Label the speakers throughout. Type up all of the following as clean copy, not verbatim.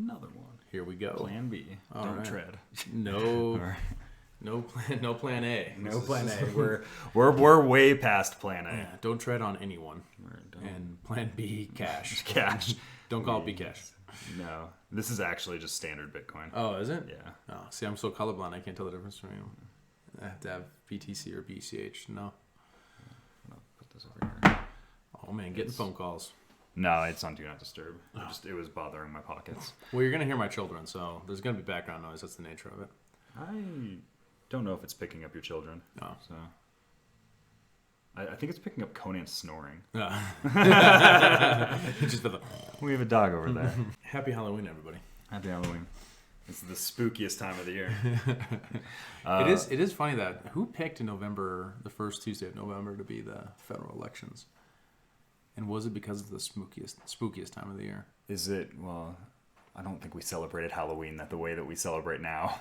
Speaker 1: another one.
Speaker 2: Here we go.
Speaker 1: Plan B. Don't tread.
Speaker 2: No plan A.
Speaker 1: No plan A. We're way past plan A.
Speaker 2: Yeah, don't tread on anyone. And plan B, cash.
Speaker 1: Cash.
Speaker 2: Don't call it Bcash.
Speaker 1: No. This is actually just standard Bitcoin.
Speaker 2: Oh, is it?
Speaker 1: Yeah.
Speaker 2: Oh, see, I'm so colorblind, I can't tell the difference between them. I have to have BTC or BCH. No.
Speaker 1: I'll put this over here.
Speaker 2: Oh, man, getting phone calls.
Speaker 1: No, it's on Do Not Disturb. It was bothering my pockets.
Speaker 2: Well, you're going to hear my children, so there's going to be background noise. That's the nature of it.
Speaker 1: I don't know if it's picking up your children.
Speaker 2: Oh.
Speaker 1: So I think it's picking up Conan snoring.
Speaker 2: Just for the...
Speaker 1: We have a dog over there.
Speaker 2: Happy Halloween, everybody.
Speaker 1: Happy Halloween. It's the spookiest time of the year.
Speaker 2: It is funny that who picked November, the first Tuesday of November, to be the federal elections? And was it because of the spookiest time of the year?
Speaker 1: Is it? Well, I don't think we celebrated Halloween the way that we celebrate now.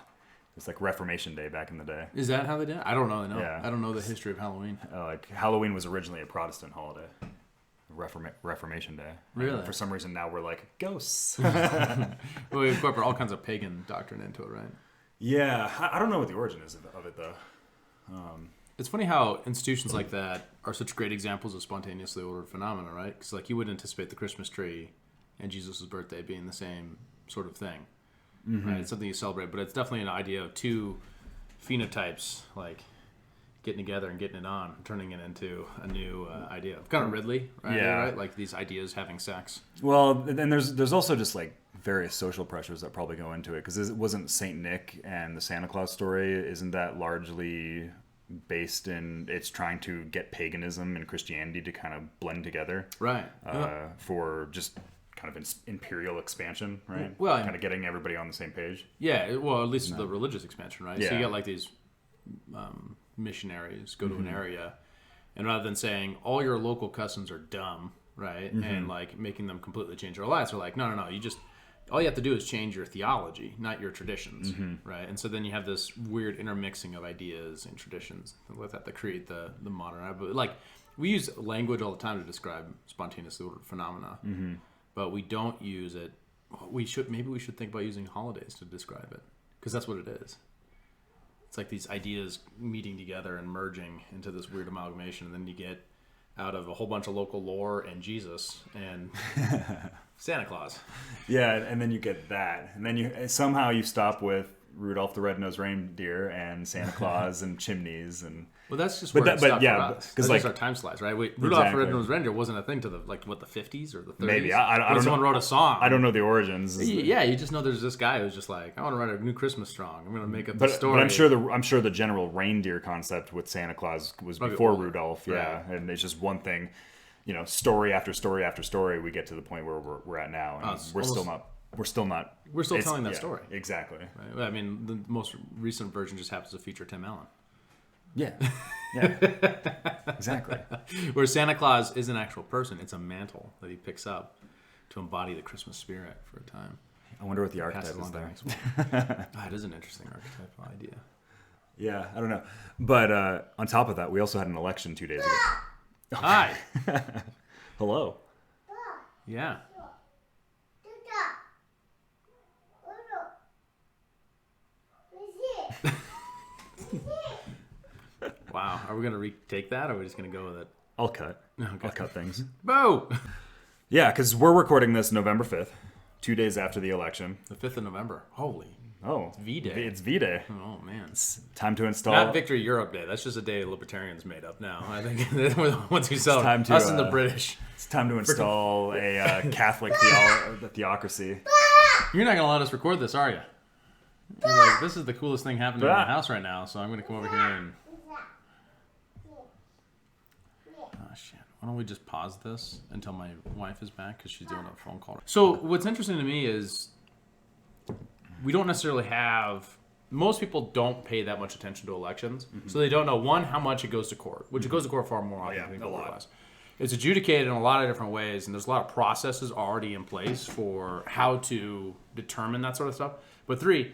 Speaker 1: It's like Reformation Day back in the day.
Speaker 2: Is that how they did it? I don't really know.
Speaker 1: Yeah.
Speaker 2: I don't know the history of Halloween.
Speaker 1: Like Halloween was originally a Protestant holiday. Reformation Day.
Speaker 2: Really?
Speaker 1: And for some reason now we're like ghosts.
Speaker 2: Well, we incorporate all kinds of pagan doctrine into it, right?
Speaker 1: Yeah, I don't know what the origin is of it though.
Speaker 2: It's funny how institutions like that are such great examples of spontaneously ordered phenomena, right? Because like you wouldn't anticipate the Christmas tree and Jesus' birthday being the same sort of thing, right? It's something you celebrate, but it's definitely an idea of two phenotypes like getting together and getting it on, turning it into a new idea. Kind of Ridley, right?
Speaker 1: Yeah.
Speaker 2: Right? Like these ideas having sex.
Speaker 1: Well, and there's also just like various social pressures that probably go into it because it wasn't Saint Nick and the Santa Claus story. Isn't that largely based in it's trying to get paganism and Christianity to kind of blend together,
Speaker 2: Right?
Speaker 1: for just kind of imperial expansion, right?
Speaker 2: Well,
Speaker 1: kind of getting everybody on the same page.
Speaker 2: Yeah. Well, at least the religious expansion, right? So
Speaker 1: Yeah.
Speaker 2: you get like these missionaries go to an area, and rather than saying all your local customs are dumb, right, and like making them completely change their lives, they're like, no, you just all you have to do is change your theology, not your traditions, right? And so then you have this weird intermixing of ideas and traditions with that create the modern. But like we use language all the time to describe spontaneously ordered phenomena, but we don't use it. We should think about using holidays to describe it because that's what it is. It's like these ideas meeting together and merging into this weird amalgamation, and then you get out of a whole bunch of local lore and Jesus and Santa Claus.
Speaker 1: Yeah, and then you get that, and then you somehow stop with Rudolph the Red-Nosed Reindeer and Santa Claus and chimneys and.
Speaker 2: Well, that's just where it stopped for us. That's
Speaker 1: like
Speaker 2: just our time slice, right? Rudolph the Red-Nosed Reindeer wasn't a thing to the the 50s or the 30s.
Speaker 1: Maybe I don't know.
Speaker 2: Someone wrote a song.
Speaker 1: I don't know the origins.
Speaker 2: Yeah, you just know there's this guy who's just like, I want to write a new Christmas song. I'm going to make up the story.
Speaker 1: But I'm sure the general reindeer concept with Santa Claus was before Rudolph. Yeah, right. And it's just one thing, story after story after story. We get to the point where we're at now, and we're still telling that story. Exactly.
Speaker 2: Right? I mean, the most recent version just happens to feature Tim Allen.
Speaker 1: Yeah. Exactly.
Speaker 2: Where Santa Claus is an actual person. It's a mantle that he picks up to embody the Christmas spirit for a time.
Speaker 1: I wonder what the archetype is there.
Speaker 2: It is an interesting archetypal idea.
Speaker 1: Yeah, I don't know. But on top of that, we also had an election 2 days ago.
Speaker 2: Hi.
Speaker 1: Hello.
Speaker 2: Yeah. Wow. Are we going to retake that, or are we just going to go with it?
Speaker 1: I'll cut.
Speaker 2: Okay.
Speaker 1: I'll cut things.
Speaker 2: Boo!
Speaker 1: Yeah, because we're recording this November 5th, 2 days after the election.
Speaker 2: The 5th of November. Holy.
Speaker 1: Oh.
Speaker 2: It's V-Day.
Speaker 1: It's V-Day.
Speaker 2: Oh, man.
Speaker 1: It's time to install...
Speaker 2: Not Victory Europe Day. That's just a day libertarians made up now. I think once we sell us and the British.
Speaker 1: It's time to install a Catholic theocracy.
Speaker 2: You're not going to let us record this, are you? You're like, this is the coolest thing happening in my house right now, so I'm going to come over here and... Oh, shit. Why don't we just pause this until my wife is back, because she's doing a phone call. So what's interesting to me is we don't necessarily have... Most people don't pay that much attention to elections, so they don't know, one, how much it goes to court, which it goes to court far more often than
Speaker 1: a lot.
Speaker 2: Realize. It's adjudicated in a lot of different ways, and there's a lot of processes already in place for how to determine that sort of stuff. But three,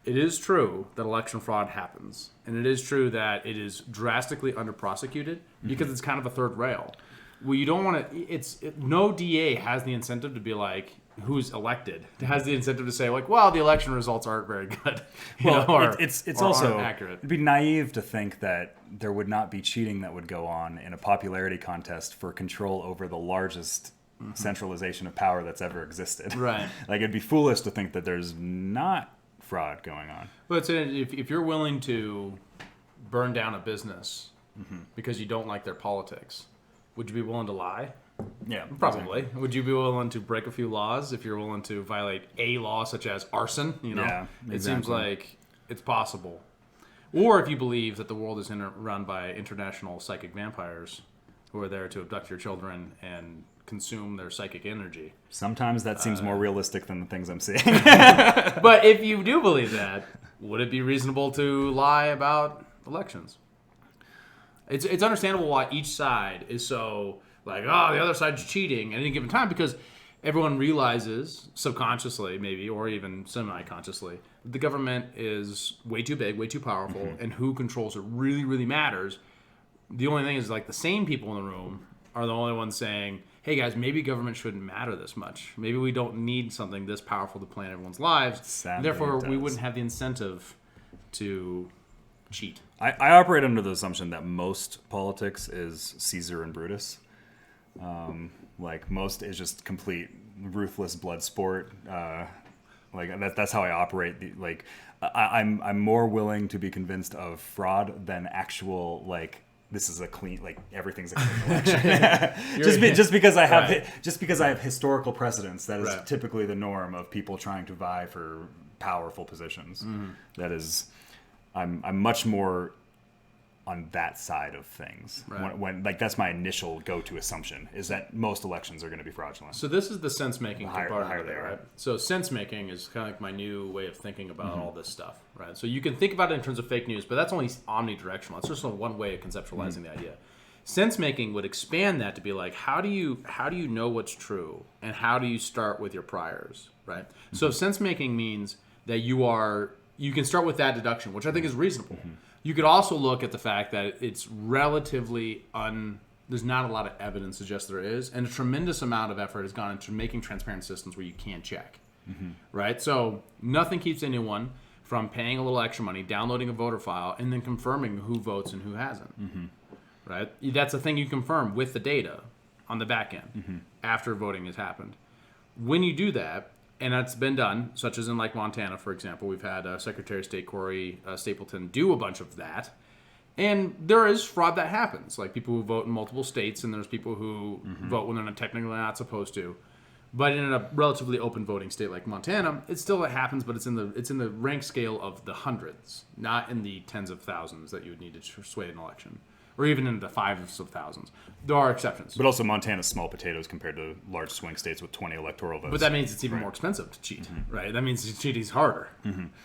Speaker 2: it is true that election fraud happens, and it is true that it is drastically under-prosecuted because it's kind of a third rail. Well, you don't want to... No DA has the incentive to be like, who's elected has the incentive to say like, well, the election results aren't very good.
Speaker 1: It's also
Speaker 2: accurate.
Speaker 1: It'd be naive to think that there would not be cheating that would go on in a popularity contest for control over the largest centralization of power that's ever existed.
Speaker 2: Right.
Speaker 1: Like, it'd be foolish to think that there's not fraud going on.
Speaker 2: But if you're willing to burn down a business because you don't like their politics, would you be willing to lie?
Speaker 1: Yeah,
Speaker 2: Probably.
Speaker 1: exactly.
Speaker 2: Would you be willing to break a few laws if you're willing to violate a law such as arson?
Speaker 1: Yeah,
Speaker 2: It seems
Speaker 1: exactly.
Speaker 2: like it's possible. Or if you believe that the world is run by international psychic vampires who are there to abduct your children and consume their psychic energy.
Speaker 1: Sometimes that seems more realistic than the things I'm seeing.
Speaker 2: But if you do believe that, would it be reasonable to lie about elections? It's understandable why each side is so like, oh, the other side's cheating at any given time, because everyone realizes subconsciously, maybe, or even semi-consciously, the government is way too big, way too powerful, and who controls it really, really matters. The only thing is, like, the sane people in the room are the only ones saying, hey, guys, maybe government shouldn't matter this much. Maybe we don't need something this powerful to plan everyone's lives.
Speaker 1: Sadly,
Speaker 2: Therefore,
Speaker 1: it
Speaker 2: we
Speaker 1: does.
Speaker 2: wouldn't have the incentive to cheat.
Speaker 1: I operate under the assumption that most politics is Caesar and Brutus. Like, most is just complete ruthless blood sport. Like, that's how I operate. I'm more willing to be convinced of fraud than actual, like, this is a clean, like, everything's a clean election. just because I have historical precedents, that is
Speaker 2: Right.
Speaker 1: typically the norm of people trying to vie for powerful positions. That is, I'm much more on that side of things.
Speaker 2: Right.
Speaker 1: When like, that's my initial go-to assumption, is that most elections are going to be fraudulent.
Speaker 2: So this is the sense-making
Speaker 1: higher
Speaker 2: component of
Speaker 1: they
Speaker 2: it,
Speaker 1: are.
Speaker 2: right? So sense-making is kind of like my new way of thinking about all this stuff, right? So you can think about it in terms of fake news, but that's only omnidirectional. It's just one way of conceptualizing the idea. Sense-making would expand that to be like, how do you know what's true, and how do you start with your priors, right? So sense-making means that you can start with that deduction, which I think is reasonable. You could also look at the fact that it's relatively there's not a lot of evidence to suggest there is, and a tremendous amount of effort has gone into making transparent systems where you can't check, right? So nothing keeps anyone from paying a little extra money, downloading a voter file, and then confirming who votes and who hasn't, right? That's a thing you confirm with the data on the back end after voting has happened. When you do that, and that's been done, such as in like Montana, for example, we've had Secretary of State Corey Stapleton do a bunch of that. And there is fraud that happens, like people who vote in multiple states, and there's people who vote when they're technically not supposed to. But in a relatively open voting state like Montana, it still happens, but it's in the rank scale of the hundreds, not in the tens of thousands that you would need to sway an election, or even in the fives of thousands. There are exceptions.
Speaker 1: But also, Montana's small potatoes compared to large swing states with 20 electoral votes.
Speaker 2: But that means it's even more expensive to cheat, right? That means cheating's harder,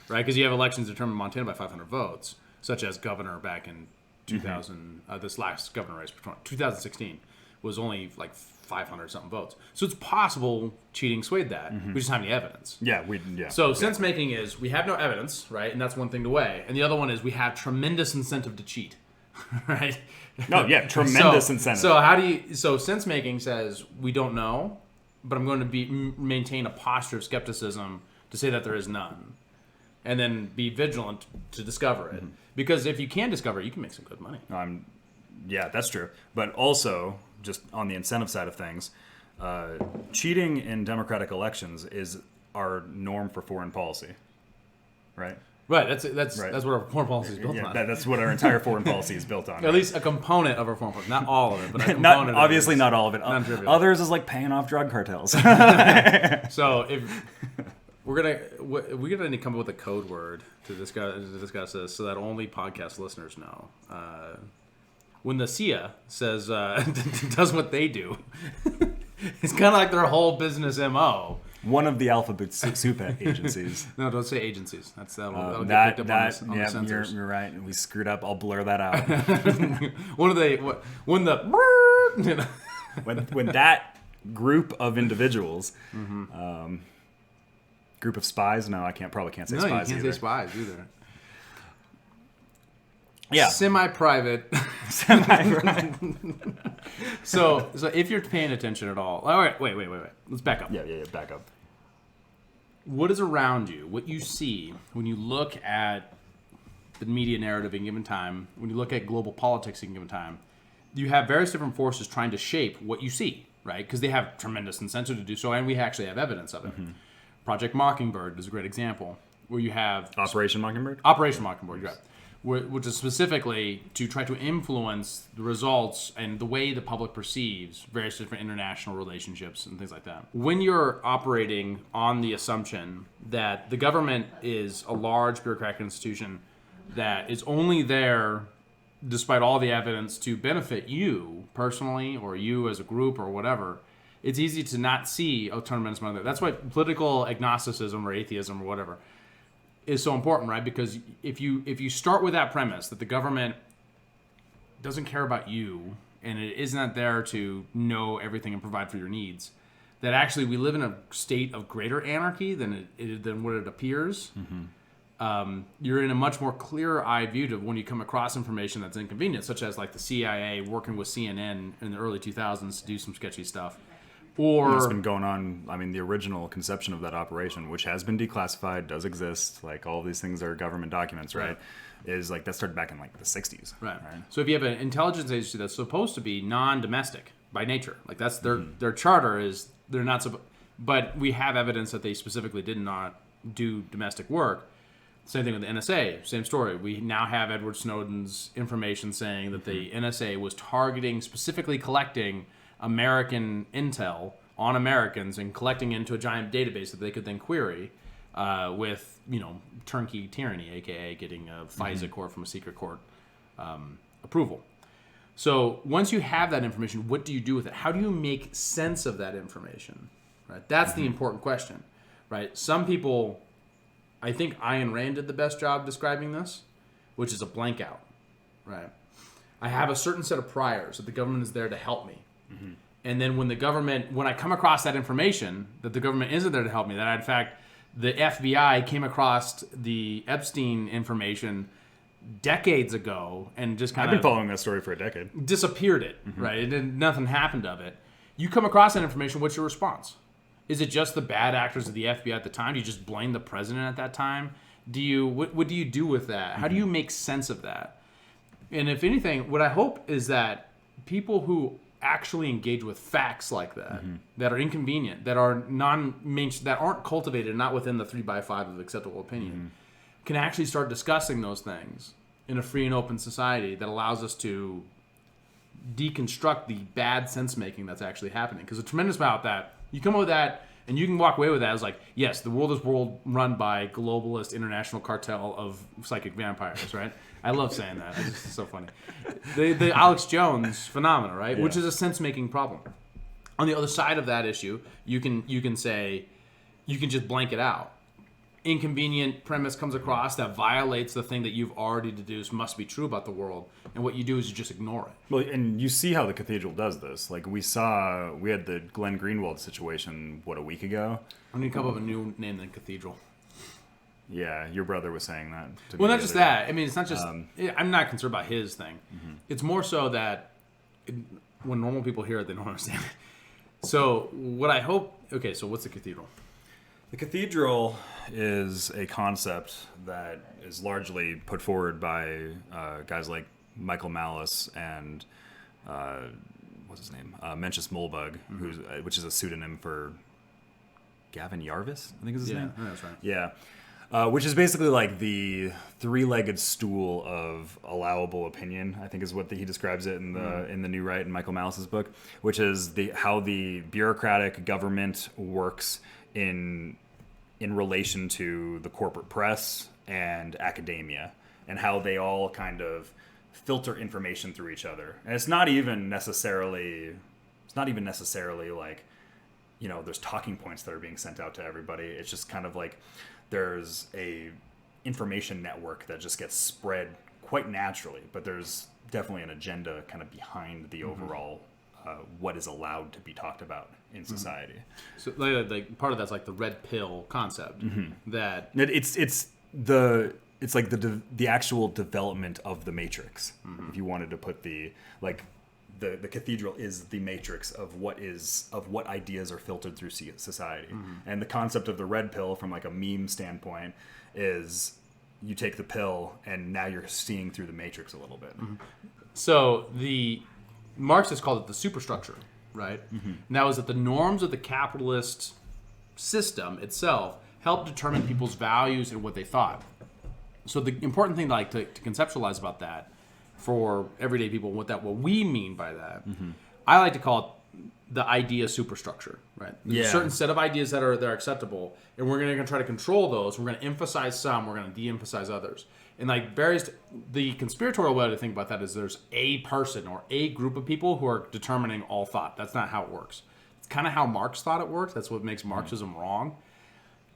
Speaker 2: right? Because you have elections determined in Montana by 500 votes, such as governor back in 2000. This last governor race, 2016, was only like 500 something votes. So it's possible cheating swayed that. We just don't have any evidence. So sense making is we have no evidence, right? And that's one thing to weigh. And the other one is we have tremendous incentive to cheat, right?
Speaker 1: No, yeah, tremendous incentive.
Speaker 2: So sense making says we don't know, but I'm going to maintain a posture of skepticism to say that there is none, and then be vigilant to discover it. Because if you can discover it, you can make some good money.
Speaker 1: Yeah, that's true. But also, just on the incentive side of things, cheating in democratic elections is our norm for foreign policy, right?
Speaker 2: Right. That's what our foreign policy is built on.
Speaker 1: That's what our entire foreign policy is built on.
Speaker 2: At least a component of our foreign policy, not all of it, but a component.
Speaker 1: Not all of it.
Speaker 2: Non-trivial.
Speaker 1: Others is like paying off drug cartels.
Speaker 2: So if we're gonna come up with a code word to discuss this, so that only podcast listeners know. When the CIA says does what they do, it's kind of like their whole business MO.
Speaker 1: One of the alphabet soup agencies.
Speaker 2: No, don't say agencies. That'll get picked up on the censors.
Speaker 1: You're right. We screwed up. I'll blur that out. when that group of individuals, group of spies. No, I probably can't say spies.
Speaker 2: No, you can't
Speaker 1: either.
Speaker 2: say spies either.
Speaker 1: Yeah,
Speaker 2: semi-private. So if you're paying attention at all, all right, wait. Let's back up.
Speaker 1: Yeah. Back up.
Speaker 2: what is around you, what you see when you look at the media narrative at a given time, when you look at global politics at a given time, you have various different forces trying to shape what you see, right? Because they have tremendous incentive to do so, and we actually have evidence of it. Project Mockingbird is a great example, where you have
Speaker 1: Operation Mockingbird?
Speaker 2: Operation Mockingbird, right. Which is specifically to try to influence the results and the way the public perceives various different international relationships and things like that. When you're operating on the assumption that the government is a large bureaucratic institution that is only there, despite all the evidence, to benefit you personally or you as a group or whatever, it's easy to not see a tremendous amount of that. That's why political agnosticism or atheism or whatever is so important, right? Because if you start with that premise that the government doesn't care about you and it is not there to know everything and provide for your needs, that actually we live in a state of greater anarchy than what it appears. You're in a much more clear-eyed view to when you come across information that's inconvenient, such as like the CIA working with CNN in the early 2000s to do some sketchy stuff. Or
Speaker 1: it's been going on. I mean, the original conception of that operation, which has been declassified, does exist. Like all of these things are government documents, right? Is like that started back in like the 60s.
Speaker 2: Right. So if you have an intelligence agency that's supposed to be non-domestic by nature, like that's their charter is they're not supposed, but we have evidence that they specifically did not do domestic work. Same thing with the NSA. Same story. We now have Edward Snowden's information saying that the NSA was targeting, specifically collecting American intel on Americans and collecting into a giant database that they could then query with, turnkey tyranny, aka getting a FISA court from a secret court approval. So once you have that information, what do you do with it? How do you make sense of that information? Right. That's the important question. Right. Some people, I think Ayn Rand did the best job describing this, which is a blank out. Right. I have a certain set of priors that the government is there to help me. And then when I come across that information that the government isn't there to help me, that in fact the FBI came across the Epstein information decades ago and just kind of...
Speaker 1: I've been following that story for a decade.
Speaker 2: Disappeared it, right? Nothing happened of it. You come across that information, what's your response? Is it just the bad actors of the FBI at the time? Do you just blame the president at that time? What do you do with that? How do you make sense of that? And if anything, what I hope is that people who actually engage with facts like that, that are inconvenient, that are that aren't cultivated, not within the 3x5 of acceptable opinion, can actually start discussing those things in a free and open society that allows us to deconstruct the bad sense making that's actually happening. Because a tremendous amount of that, you come up with that and you can walk away with that as like, yes, the world is run by globalist international cartel of psychic vampires, right? I love saying that. It's just so funny. The Alex Jones phenomena, right? Yeah. Which is a sense-making problem. On the other side of that issue, you can say, you can just blank it out. Inconvenient premise comes across that violates the thing that you've already deduced must be true about the world, and what you do is you just ignore it.
Speaker 1: Well, and you see how the cathedral does this. Like we had the Glenn Greenwald situation, a week ago?
Speaker 2: I need to come up with a new name than cathedral.
Speaker 1: Yeah, your brother was saying that to me.
Speaker 2: Well, not just that. I mean, it's not just... I'm not concerned about his thing. It's more so that when normal people hear it, they don't understand it. So what I hope... Okay, so what's the cathedral?
Speaker 1: The cathedral is a concept that is largely put forward by guys like Michael Malice and what's his name? Mencius Mollbug, which is a pseudonym for Gavin Yarvis, I think is his name.
Speaker 2: Yeah, that's right.
Speaker 1: Yeah. Which is basically like the three-legged stool of allowable opinion, I think is what he describes it in the New Right in Michael Malice's book, which is how the bureaucratic government works in relation to the corporate press and academia, and how they all kind of filter information through each other. And it's not even necessarily like, there's talking points that are being sent out to everybody. It's just kind of like there's a information network that just gets spread quite naturally, but there's definitely an agenda kind of behind the overall what is allowed to be talked about in society.
Speaker 2: So like part of that's like the red pill concept that
Speaker 1: it's like the actual development of the Matrix. If you wanted to put the the cathedral is the matrix of what ideas are filtered through society. And the concept of the red pill from like a meme standpoint is you take the pill and now you're seeing through the matrix a little bit.
Speaker 2: So the Marxists called it the superstructure, right? And that was that the norms of the capitalist system itself helped determine people's values and what they thought. So the important thing to conceptualize about that for everyday people, what we mean by that, I like to call it the idea superstructure, right? There's a certain set of ideas that are acceptable, and we're going to try to control those. We're going to emphasize some, we're going to de-emphasize others. And like the conspiratorial way to think about that is there's a person or a group of people who are determining all thought. That's not how it works. It's kind of how Marx thought it worked. That's what makes Marxism wrong.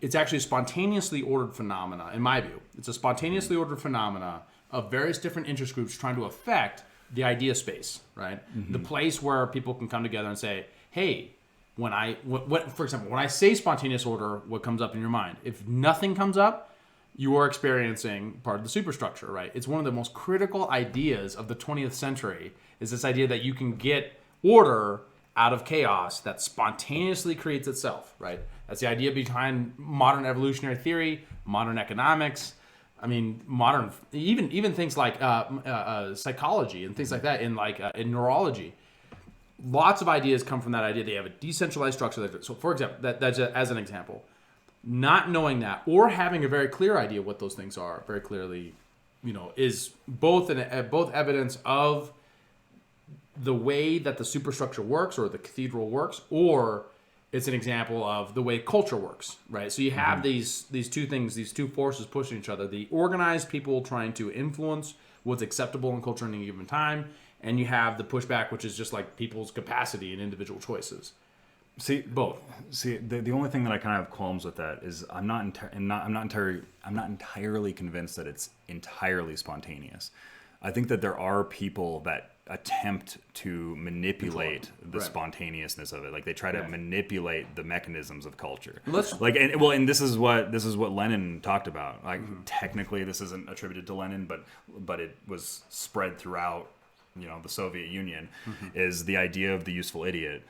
Speaker 2: It's actually a spontaneously ordered phenomena, in my view. It's a spontaneously ordered phenomena of various different interest groups trying to affect the idea space, right? The place where people can come together and say, hey, for example, when I say spontaneous order, what comes up in your mind? If nothing comes up, you are experiencing part of the superstructure, right? It's one of the most critical ideas of the 20th century, is this idea that you can get order out of chaos that spontaneously creates itself, right? That's the idea behind modern evolutionary theory, modern economics. I mean, modern, even things like psychology and things like that in neurology. Lots of ideas come from that idea. They have a decentralized structure. So, for example, that's as an example. Not knowing that or having a very clear idea what those things are very clearly, is both evidence of the way that the superstructure works or the cathedral works, or it's an example of the way culture works, right? So you have these two things, these two forces pushing each other. The organized people trying to influence what's acceptable in culture at any given time, and you have the pushback, which is just like people's capacity and individual choices.
Speaker 1: Both. The only thing that I kind of have qualms with that is I'm not entirely convinced that it's entirely spontaneous. I think that there are people that attempt to manipulate the spontaneousness of it. Like they try to manipulate the mechanisms of culture. And this is what Lenin talked about. Like technically this isn't attributed to Lenin, but it was spread throughout the Soviet Union, is the idea of the useful idiot.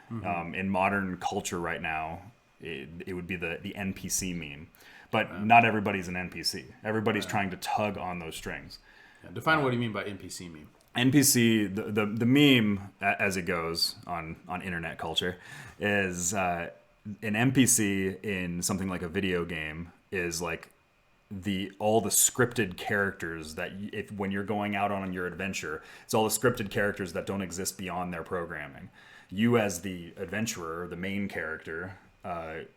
Speaker 1: In modern culture right now, it would be the NPC meme. But not everybody's an NPC. Everybody's trying to tug on those strings.
Speaker 2: Yeah, define what you mean by NPC meme.
Speaker 1: NPC, the meme as it goes on internet culture, is an NPC in something like a video game is like all the scripted characters that when you're going out on your adventure, it's all the scripted characters that don't exist beyond their programming. You as the adventurer, the main character,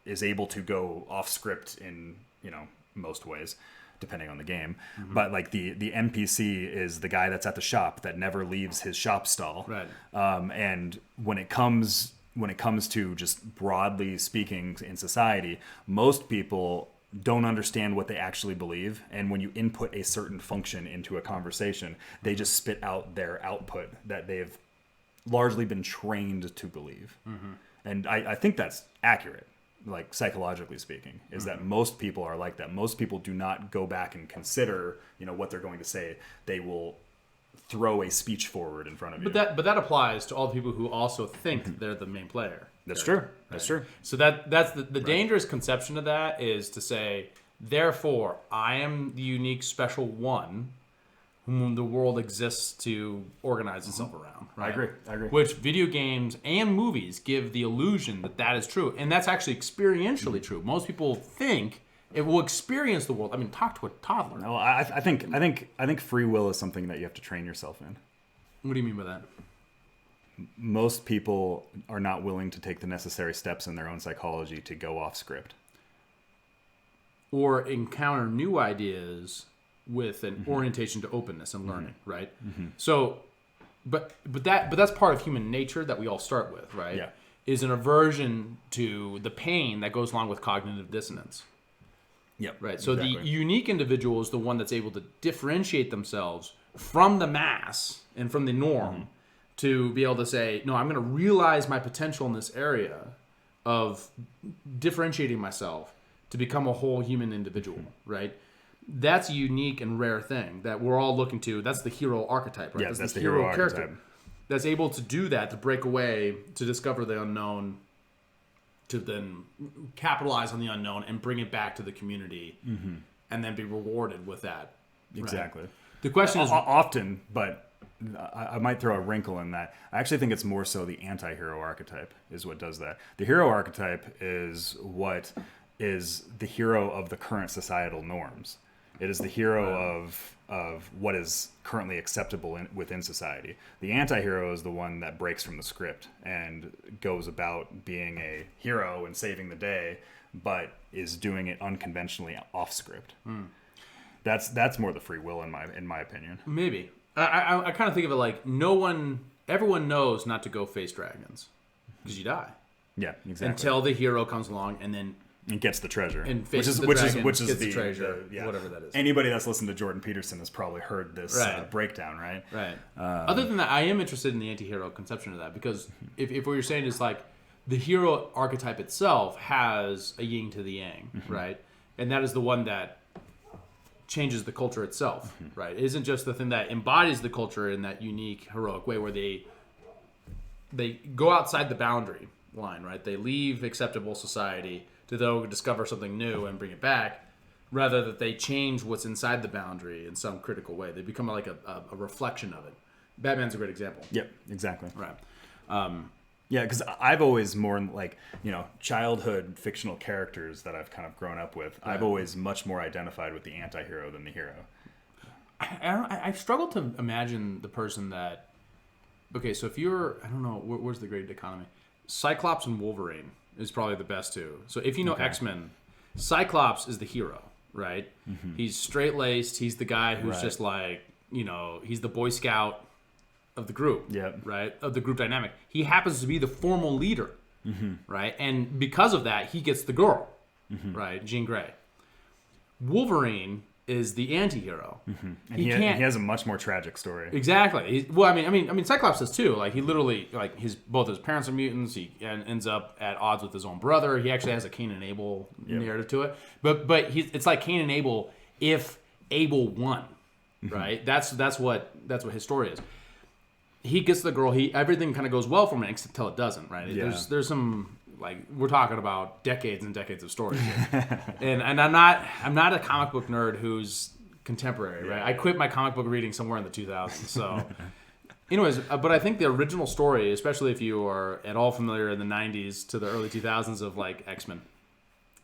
Speaker 1: is able to go off script in most ways, depending on the game. But like the NPC is the guy that's at the shop that never leaves his shop stall.
Speaker 2: Right.
Speaker 1: And when it comes to just broadly speaking in society, most people don't understand what they actually believe, and when you input a certain function into a conversation, they just spit out their output that they've largely been trained to believe. And I think that's accurate, like psychologically speaking, is that most people are like that. Most people do not go back and consider what they're going to say. They will throw a speech forward in front of you.
Speaker 2: But that applies to all the people who also think they're the main player.
Speaker 1: That's true. That's true.
Speaker 2: So that's the dangerous conception of that is to say, therefore, I am the unique special one whom the world exists to organize itself around. Right?
Speaker 1: I agree.
Speaker 2: Which video games and movies give the illusion that is true. And that's actually experientially true. Most people think it will experience the world. I mean, talk to a toddler.
Speaker 1: Well, I think free will is something that you have to train yourself in.
Speaker 2: What do you mean by that?
Speaker 1: Most people are not willing to take the necessary steps in their own psychology to go off script.
Speaker 2: Or encounter new ideas with an orientation to openness and learning, right? So, but that's part of human nature that we all start with, right?
Speaker 1: Yeah.
Speaker 2: Is an aversion to the pain that goes along with cognitive dissonance.
Speaker 1: Yep.
Speaker 2: Right. So
Speaker 1: exactly.
Speaker 2: the unique individual is the one that's able to differentiate themselves from the mass and from the norm to be able to say, no, I'm going to realize my potential in this area of differentiating myself to become a whole human individual, right? That's a unique and rare thing that we're all looking to. That's the hero archetype, right?
Speaker 1: Yes, that's the hero archetype.
Speaker 2: that's able to do that, to break away, to discover the unknown, to then capitalize on the unknown and bring it back to the community, and then be rewarded with that.
Speaker 1: Exactly.
Speaker 2: Right? The question is
Speaker 1: often, but I might throw a wrinkle in that. I actually think it's more so the anti-hero archetype is what does that. The hero archetype is what is the hero of the current societal norms. It is the hero of what is currently acceptable within society. The anti-hero is the one that breaks from the script and goes about being a hero and saving the day, but is doing it unconventionally off script. That's more the free will in my opinion.
Speaker 2: Maybe. I kind of think of it like everyone knows not to go face dragons because you die.
Speaker 1: Yeah, exactly.
Speaker 2: Until the hero comes along and then
Speaker 1: gets the treasure,
Speaker 2: and
Speaker 1: which is
Speaker 2: the treasure, whatever that is.
Speaker 1: Anybody that's listened to Jordan Peterson has probably heard this breakdown, right?
Speaker 2: Right. Other than that, I am interested in the anti-hero conception of that because if what you're saying is like the hero archetype itself has a yin to the yang, right? And that is the one that changes the culture itself, right? It isn't just the thing that embodies the culture in that unique heroic way where they go outside the boundary line, right? They leave acceptable society to go discover something new and bring it back, rather that they change what's inside the boundary in some critical way. They become like a reflection of it. Batman's a great example.
Speaker 1: Yep, exactly.
Speaker 2: Right.
Speaker 1: Yeah, because I've always more like, childhood fictional characters that I've kind of grown up with. Right. I've always much more identified with the anti-hero than the hero.
Speaker 2: I struggle to imagine the person that... Okay, so if you're... I don't know, where's the great dichotomy? Cyclops and Wolverine is probably the best two. So if you know X-Men, Cyclops is the hero, right? He's straight-laced. He's the guy who's just like, he's the Boy Scout of the group, right? Of the group dynamic. He happens to be the formal leader, right? And because of that, he gets the girl, right? Jean Grey. Wolverine is the anti-hero.
Speaker 1: And he has a much more tragic story.
Speaker 2: Exactly. I mean, Cyclops does too. Like he literally, like both his parents are mutants. He ends up at odds with his own brother. He actually has a Cain and Abel narrative to it. But it's like Cain and Abel if Abel won, right? That's what his story is. He gets the girl. Everything kind of goes well for him until it doesn't, right? Yeah. There's some. Like we're talking about decades and decades of stories here. and I'm not a comic book nerd who's contemporary, right? I quit my comic book reading somewhere in the 2000s. So anyways, but I think the original story, especially if you are at all familiar in the 90s to the early 2000s of like X-Men,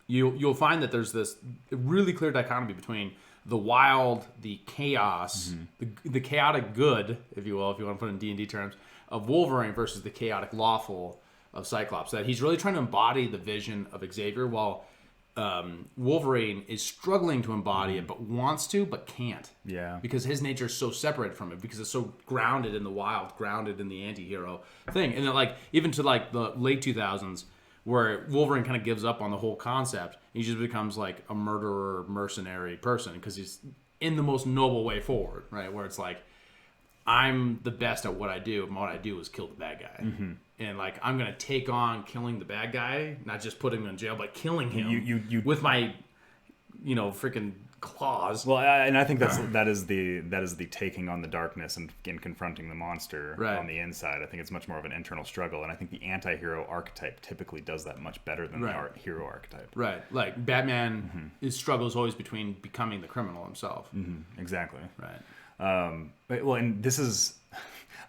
Speaker 2: you'll find that there's this really clear dichotomy between the wild, the chaos, the chaotic good, if you will, if you want to put it in D&D terms, of Wolverine versus the chaotic lawful of Cyclops. That he's really trying to embody the vision of Xavier, while Wolverine is struggling to embody it, but wants to, but can't.
Speaker 1: Yeah.
Speaker 2: Because his nature is so separated from it, because it's so grounded in the wild, grounded in the anti-hero thing. And then, like, even to like the late 2000s, where Wolverine kind of gives up on the whole concept, he just becomes like a murderer, mercenary person, because he's in the most noble way forward, right? Where it's like, I'm the best at what I do, and what I do is kill the bad guy. And like, I'm gonna take on killing the bad guy, not just putting him in jail, but killing him you with my, freaking claws.
Speaker 1: Well, and I think that is the taking on the darkness and confronting the monster on the inside. I think it's much more of an internal struggle, and I think the anti-hero archetype typically does that much better than the hero archetype. Right,
Speaker 2: like Batman, his struggle is always between becoming the criminal himself.
Speaker 1: Exactly.
Speaker 2: Right.
Speaker 1: Well, and this is,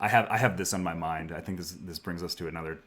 Speaker 1: I have this on my mind. I think this brings us to another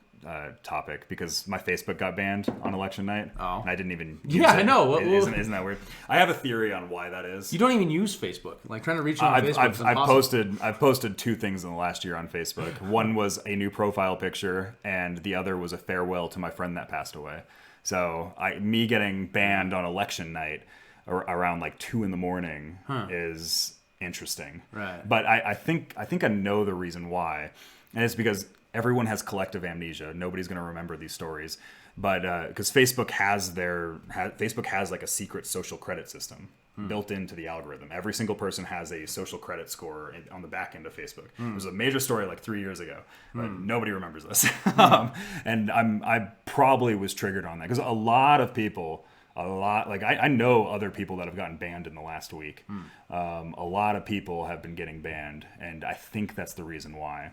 Speaker 1: topic, because my Facebook got banned on election night.
Speaker 2: Oh.
Speaker 1: And I didn't even use it.
Speaker 2: I know.
Speaker 1: Isn't that weird? I have a theory on why that is.
Speaker 2: You don't even use Facebook. Like, trying to reach you on Facebook is impossible.
Speaker 1: I've posted two things in the last year on Facebook. One was a new profile picture, and the other was a farewell to my friend that passed away. So me getting banned on election night around like 2 a.m. is interesting.
Speaker 2: Right.
Speaker 1: But I think I know the reason why. And it's because everyone has collective amnesia. Nobody's going to remember these stories. But because Facebook has like a secret social credit system built into the algorithm. Every single person has a social credit score on the back end of Facebook. It was a major story like 3 years ago, but nobody remembers this. And I probably was triggered on that, because a lot of people, like I know other people that have gotten banned in the last week. A lot of people have been getting banned, and I think that's the reason why.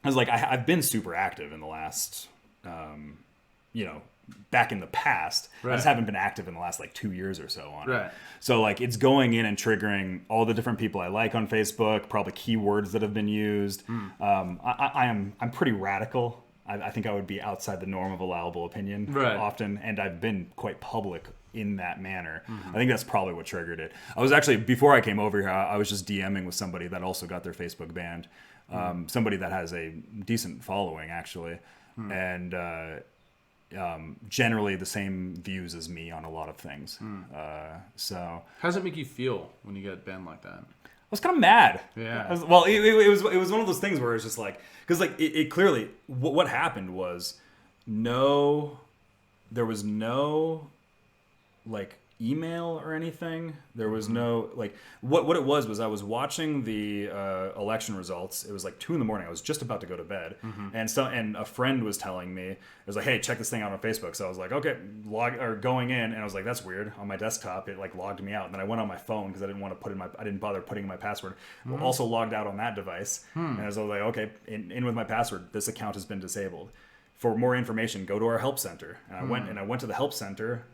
Speaker 1: I was like, I've been super active in the last, back in the past.
Speaker 2: Right.
Speaker 1: I just haven't been active in the last like 2 years or so on it.
Speaker 2: Right.
Speaker 1: So like it's going in and triggering all the different people I like on Facebook, probably keywords that have been used. I'm pretty radical. I think I would be outside the norm of allowable opinion often, and I've been quite public in that manner. I think that's probably what triggered it. I was actually, before I came over here, I was just DMing with somebody that also got their Facebook banned. Somebody that has a decent following, actually. And generally the same views as me on a lot of things. So
Speaker 2: how does it make you feel when you get banned like that?
Speaker 1: I was kind of mad.
Speaker 2: Yeah.
Speaker 1: It was one of those things where it's just like, because like it clearly what happened was there was no like email or anything. There was no like what it was I was watching the election results. It was like 2 a.m. I was just about to go to bed, and a friend was telling me, it was like, hey, check this thing out on Facebook. So I was like, okay, going in, and I was like, that's weird. On my desktop, it like logged me out, and then I went on my phone because I didn't bother putting in my password. Also logged out on that device, and I was like, okay, in with my password. This account has been disabled. For more information, go to our help center. And I went to the help center.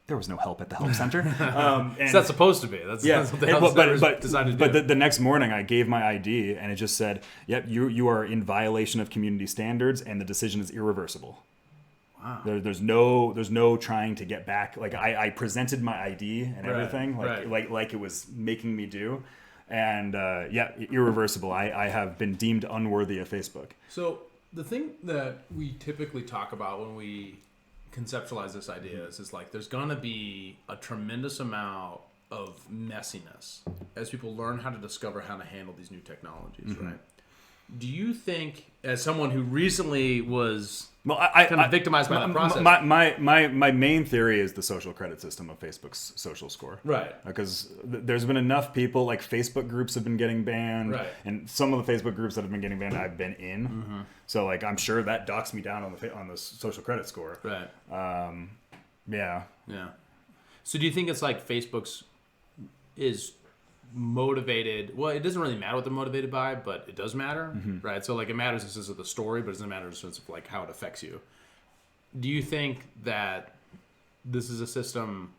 Speaker 1: There was no help at the help center. And
Speaker 2: So that's supposed to be. That's what the help center decided to do.
Speaker 1: But the next morning, I gave my ID, and it just said, "Yep, you are in violation of community standards, and the decision is irreversible." Wow. There's no trying to get back. Like I presented my ID and everything, like it was making me do, and irreversible. I have been deemed unworthy of Facebook.
Speaker 2: So the thing that we typically talk about when we conceptualize this idea is like there's gonna be a tremendous amount of messiness as people learn how to discover how to handle these new technologies, right? Do you think, as someone who recently was victimized by that process,
Speaker 1: my main theory is the social credit system of Facebook's social score,
Speaker 2: right?
Speaker 1: Because there's been enough people, like Facebook groups have been getting banned,
Speaker 2: right?
Speaker 1: And some of the Facebook groups that have been getting banned, I've been in, so like I'm sure that docks me down on the social credit score,
Speaker 2: right?
Speaker 1: Yeah.
Speaker 2: So do you think it's like Facebook's is motivated? Well, it doesn't really matter what they're motivated by, but it does matter, right? So like it matters in the sense of the story, but it doesn't matter in the sense of like how it affects you. Do you think that this is a system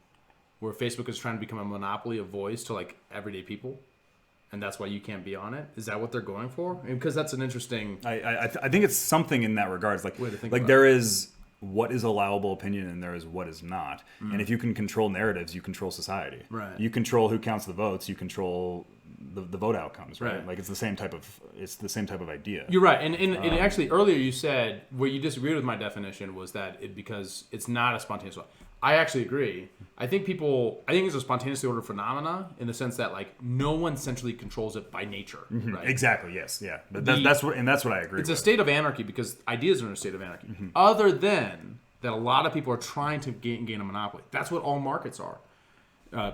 Speaker 2: where Facebook is trying to become a monopoly of voice to like everyday people, and that's why you can't be on it? Is that what they're going for? Because that's an interesting.
Speaker 1: I think it's something in that regards. Like there is what is allowable opinion and there is what is not. And if you can control narratives, you control society.
Speaker 2: Right.
Speaker 1: You control who counts the votes. You control the vote outcomes. Right. Like it's the same type of idea.
Speaker 2: You're right. And actually earlier you said where you disagreed with my definition was that because it's not a spontaneous law. I actually agree. I think it's a spontaneously ordered phenomena in the sense that like no one centrally controls it by nature. Right?
Speaker 1: Exactly. Yes. Yeah. But that's what I agree with.
Speaker 2: It's a state of anarchy because ideas are in a state of anarchy. Other than that, a lot of people are trying to gain a monopoly. That's what all markets are.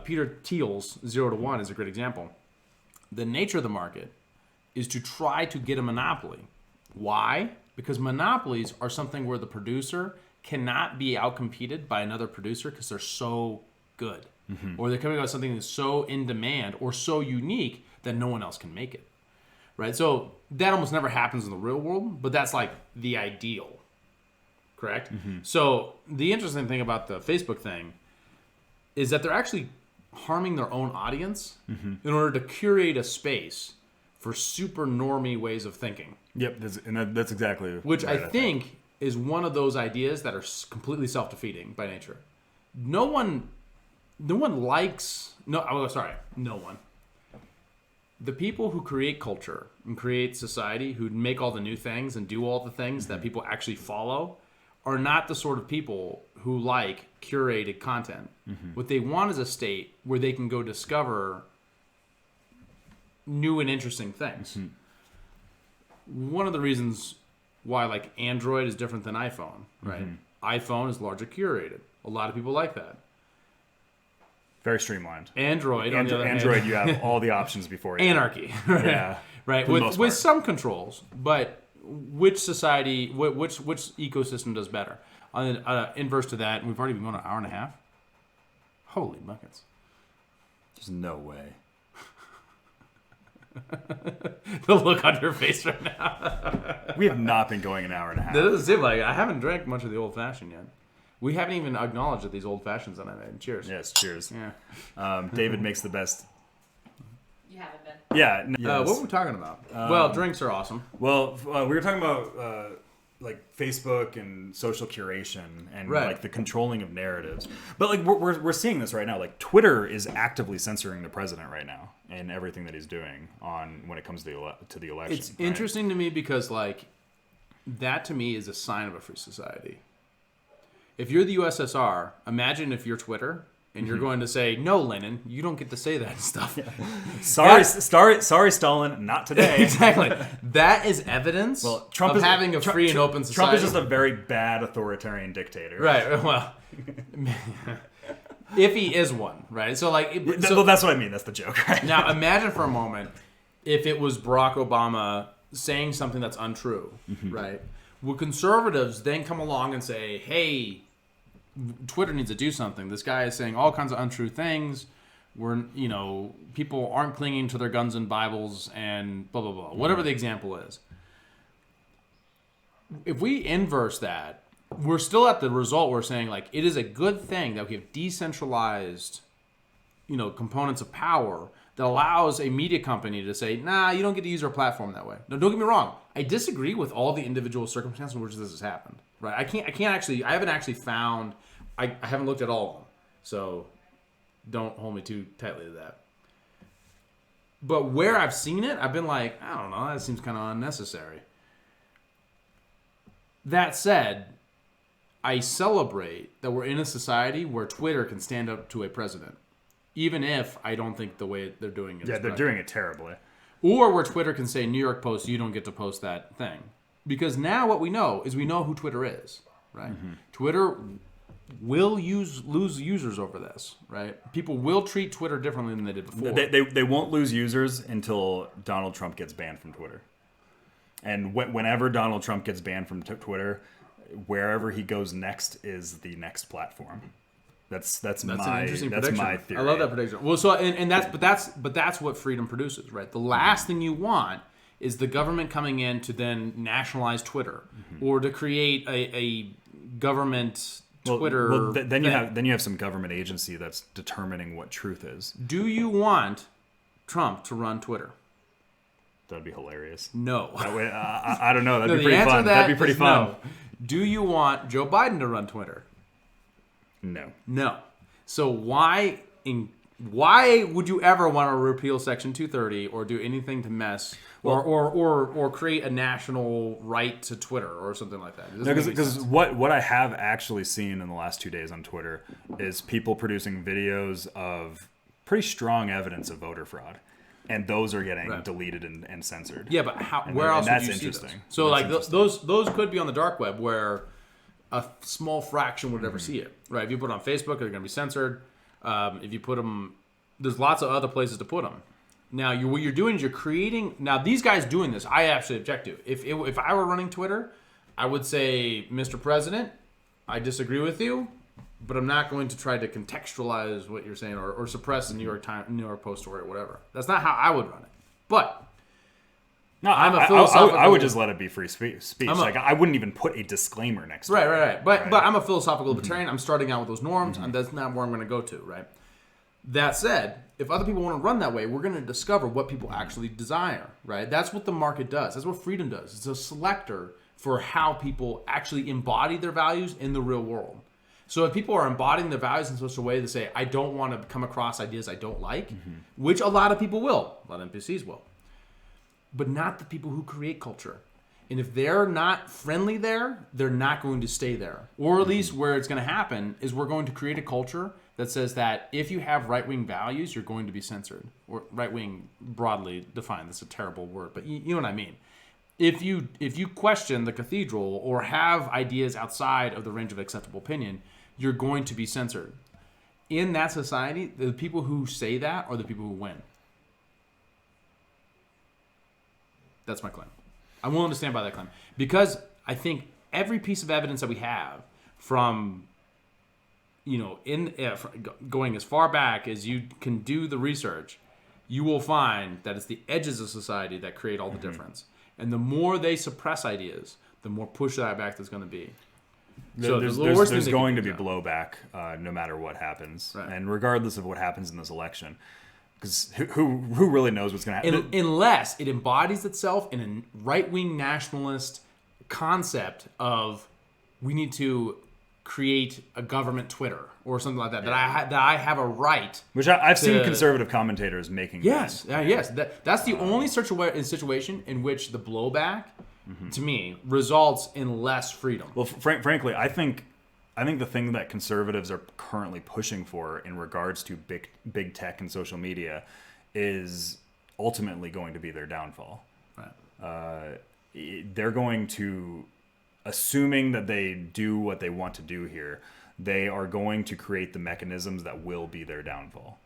Speaker 2: Peter Thiel's 0 to 1 is a great example. The nature of the market is to try to get a monopoly. Why? Because monopolies are something where the producer cannot be outcompeted by another producer because they're so good. Or they're coming out with something that's so in demand or so unique that no one else can make it. Right? So that almost never happens in the real world, but that's like the ideal. Correct? So the interesting thing about the Facebook thing is that they're actually harming their own audience in order to curate a space for super normie ways of thinking.
Speaker 1: Yep, that's exactly
Speaker 2: which right, I think is one of those ideas that are completely self-defeating by nature. No one. The people who create culture and create society, who make all the new things and do all the things that people actually follow, are not the sort of people who like curated content. What they want is a state where they can go discover new and interesting things. One of the reasons why like Android is different than iPhone, right? iPhone is largely curated. A lot of people like that.
Speaker 1: Very streamlined.
Speaker 2: Android, on the other hand,
Speaker 1: you have all the options before you.
Speaker 2: Anarchy. Yeah. Right. With some controls, but which society, which ecosystem does better? Inverse to that, we've already been going an hour and a half. Holy buckets.
Speaker 1: There's no way.
Speaker 2: The look on your face right now.
Speaker 1: We have not been going an hour and a half.
Speaker 2: That doesn't seem like it. I haven't drank much of the old fashioned yet. We haven't even acknowledged that these old fashions that I made. Cheers.
Speaker 1: Yes, cheers.
Speaker 2: Yeah.
Speaker 1: David makes the best.
Speaker 3: You haven't been.
Speaker 1: Yeah. Yes.
Speaker 2: What were we talking about? Well, drinks are awesome.
Speaker 1: Well, we were talking about like Facebook and social curation and
Speaker 2: Right.
Speaker 1: like the controlling of narratives. But like we're seeing this right now. Like Twitter is actively censoring the president right now and everything that he's doing on when it comes to the election.
Speaker 2: It's
Speaker 1: right?
Speaker 2: interesting to me because like that to me is a sign of a free society. If you're the USSR, imagine if you're Twitter and you're going to say, "No, Lenin, you don't get to say that stuff."
Speaker 1: Sorry, Stalin, not today.
Speaker 2: Exactly. That is evidence
Speaker 1: Trump
Speaker 2: of
Speaker 1: is
Speaker 2: having a free and open society.
Speaker 1: Trump is just a very bad authoritarian dictator.
Speaker 2: Right. Well, if he is one, right? So like,
Speaker 1: Well, that's what I mean. That's the joke. Right?
Speaker 2: now imagine for a moment if it was Barack Obama saying something that's untrue, right? Would conservatives then come along and say, "Hey, Twitter needs to do something. This guy is saying all kinds of untrue things. People aren't clinging to their guns and Bibles and blah, blah, blah." Whatever the example is. If we inverse that, we're still at the result we're saying, like, it is a good thing that we have decentralized, components of power that allows a media company to say, "Nah, you don't get to use our platform that way." Now, don't get me wrong. I disagree with all the individual circumstances in which this has happened. Right? I haven't actually found, I haven't looked at all of them. So don't hold me too tightly to that. But where I've seen it, I've been like, I don't know, that seems kind of unnecessary. That said, I celebrate that we're in a society where Twitter can stand up to a president, even if I don't think the way they're doing it is
Speaker 1: they're
Speaker 2: correct.
Speaker 1: doing it terribly.
Speaker 2: Or where Twitter can say, New York Post, you don't get to post that thing. Because now what we know is we know who Twitter is, right? Twitter will lose users over this, right? People will treat Twitter differently than they did before.
Speaker 1: They won't lose users until Donald Trump gets banned from Twitter. And whenever Donald Trump gets banned from Twitter, wherever he goes next is the next platform. That's
Speaker 2: an interesting prediction.
Speaker 1: my theory.
Speaker 2: I love that prediction. Well, so and that's what freedom produces, right? The last thing you want is the government coming in to then nationalize Twitter or to create a government Twitter.
Speaker 1: Well, then you have some government agency that's determining what truth is.
Speaker 2: Do you want Trump to run Twitter?
Speaker 1: That'd be hilarious.
Speaker 2: No.
Speaker 1: I don't know. That'd
Speaker 2: No,
Speaker 1: be
Speaker 2: the
Speaker 1: pretty
Speaker 2: answer
Speaker 1: fun.
Speaker 2: to that
Speaker 1: That'd be pretty
Speaker 2: is
Speaker 1: fun.
Speaker 2: no. Do you want Joe Biden to run Twitter?
Speaker 1: No.
Speaker 2: No. So why would you ever want to repeal Section 230 or do anything to mess or create a national right to Twitter or something like that?
Speaker 1: Because what I have actually seen in the last 2 days on Twitter is people producing videos of pretty strong evidence of voter fraud. And those are getting deleted and censored.
Speaker 2: Yeah, but where else would you see those? So those could be on the dark web where a small fraction would ever see it, right? If you put it on Facebook, they're going to be censored. If you put them, there's lots of other places to put them. Now, what you're doing is you're creating. Now, these guys doing this, I actually object to. If I were running Twitter, I would say, Mr. President, I disagree with you, but I'm not going to try to contextualize what you're saying or suppress the New York Post story or whatever. That's not how I would run it. But
Speaker 1: no, I would just let it be free speech. I wouldn't even put a disclaimer next to it.
Speaker 2: Right. But I'm a philosophical libertarian. I'm starting out with those norms, and that's not where I'm going to go to, right? That said, if other people want to run that way, we're going to discover what people actually desire, right? That's what the market does. That's what freedom does. It's a selector for how people actually embody their values in the real world. So if people are embodying their values in such a way to say, I don't want to come across ideas I don't like, which a lot of people will, a lot of NPCs will, but not the people who create culture. And if they're not friendly there, they're not going to stay there. Or at least where it's going to happen is we're going to create a culture that says that if you have right-wing values, you're going to be censored. Or right-wing broadly defined. That's a terrible word, but you know what I mean. If you question the cathedral or have ideas outside of the range of acceptable opinion, you're going to be censored. In that society, the people who say that are the people who win. That's my claim. I'm willing to stand by that claim. Because I think every piece of evidence that we have from, going as far back as you can do the research, you will find that it's the edges of society that create all the difference. And the more they suppress ideas, the more push that back there's going to be. So
Speaker 1: there's going to be blowback no matter what happens,
Speaker 2: Right.
Speaker 1: and regardless of what happens in this election, because who really knows what's going to happen?
Speaker 2: Unless it embodies itself in a right-wing nationalist concept of we need to create a government Twitter or something like that. That I have a right.
Speaker 1: Which I've seen conservative commentators making.
Speaker 2: Yes, yes. That's the only situation in which the blowback, to me, results in less freedom.
Speaker 1: Well, frankly, I think the thing that conservatives are currently pushing for in regards to big tech and social media is ultimately going to be their downfall.
Speaker 2: Right.
Speaker 1: They're going to, assuming that they do what they want to do here, they are going to create the mechanisms that will be their downfall.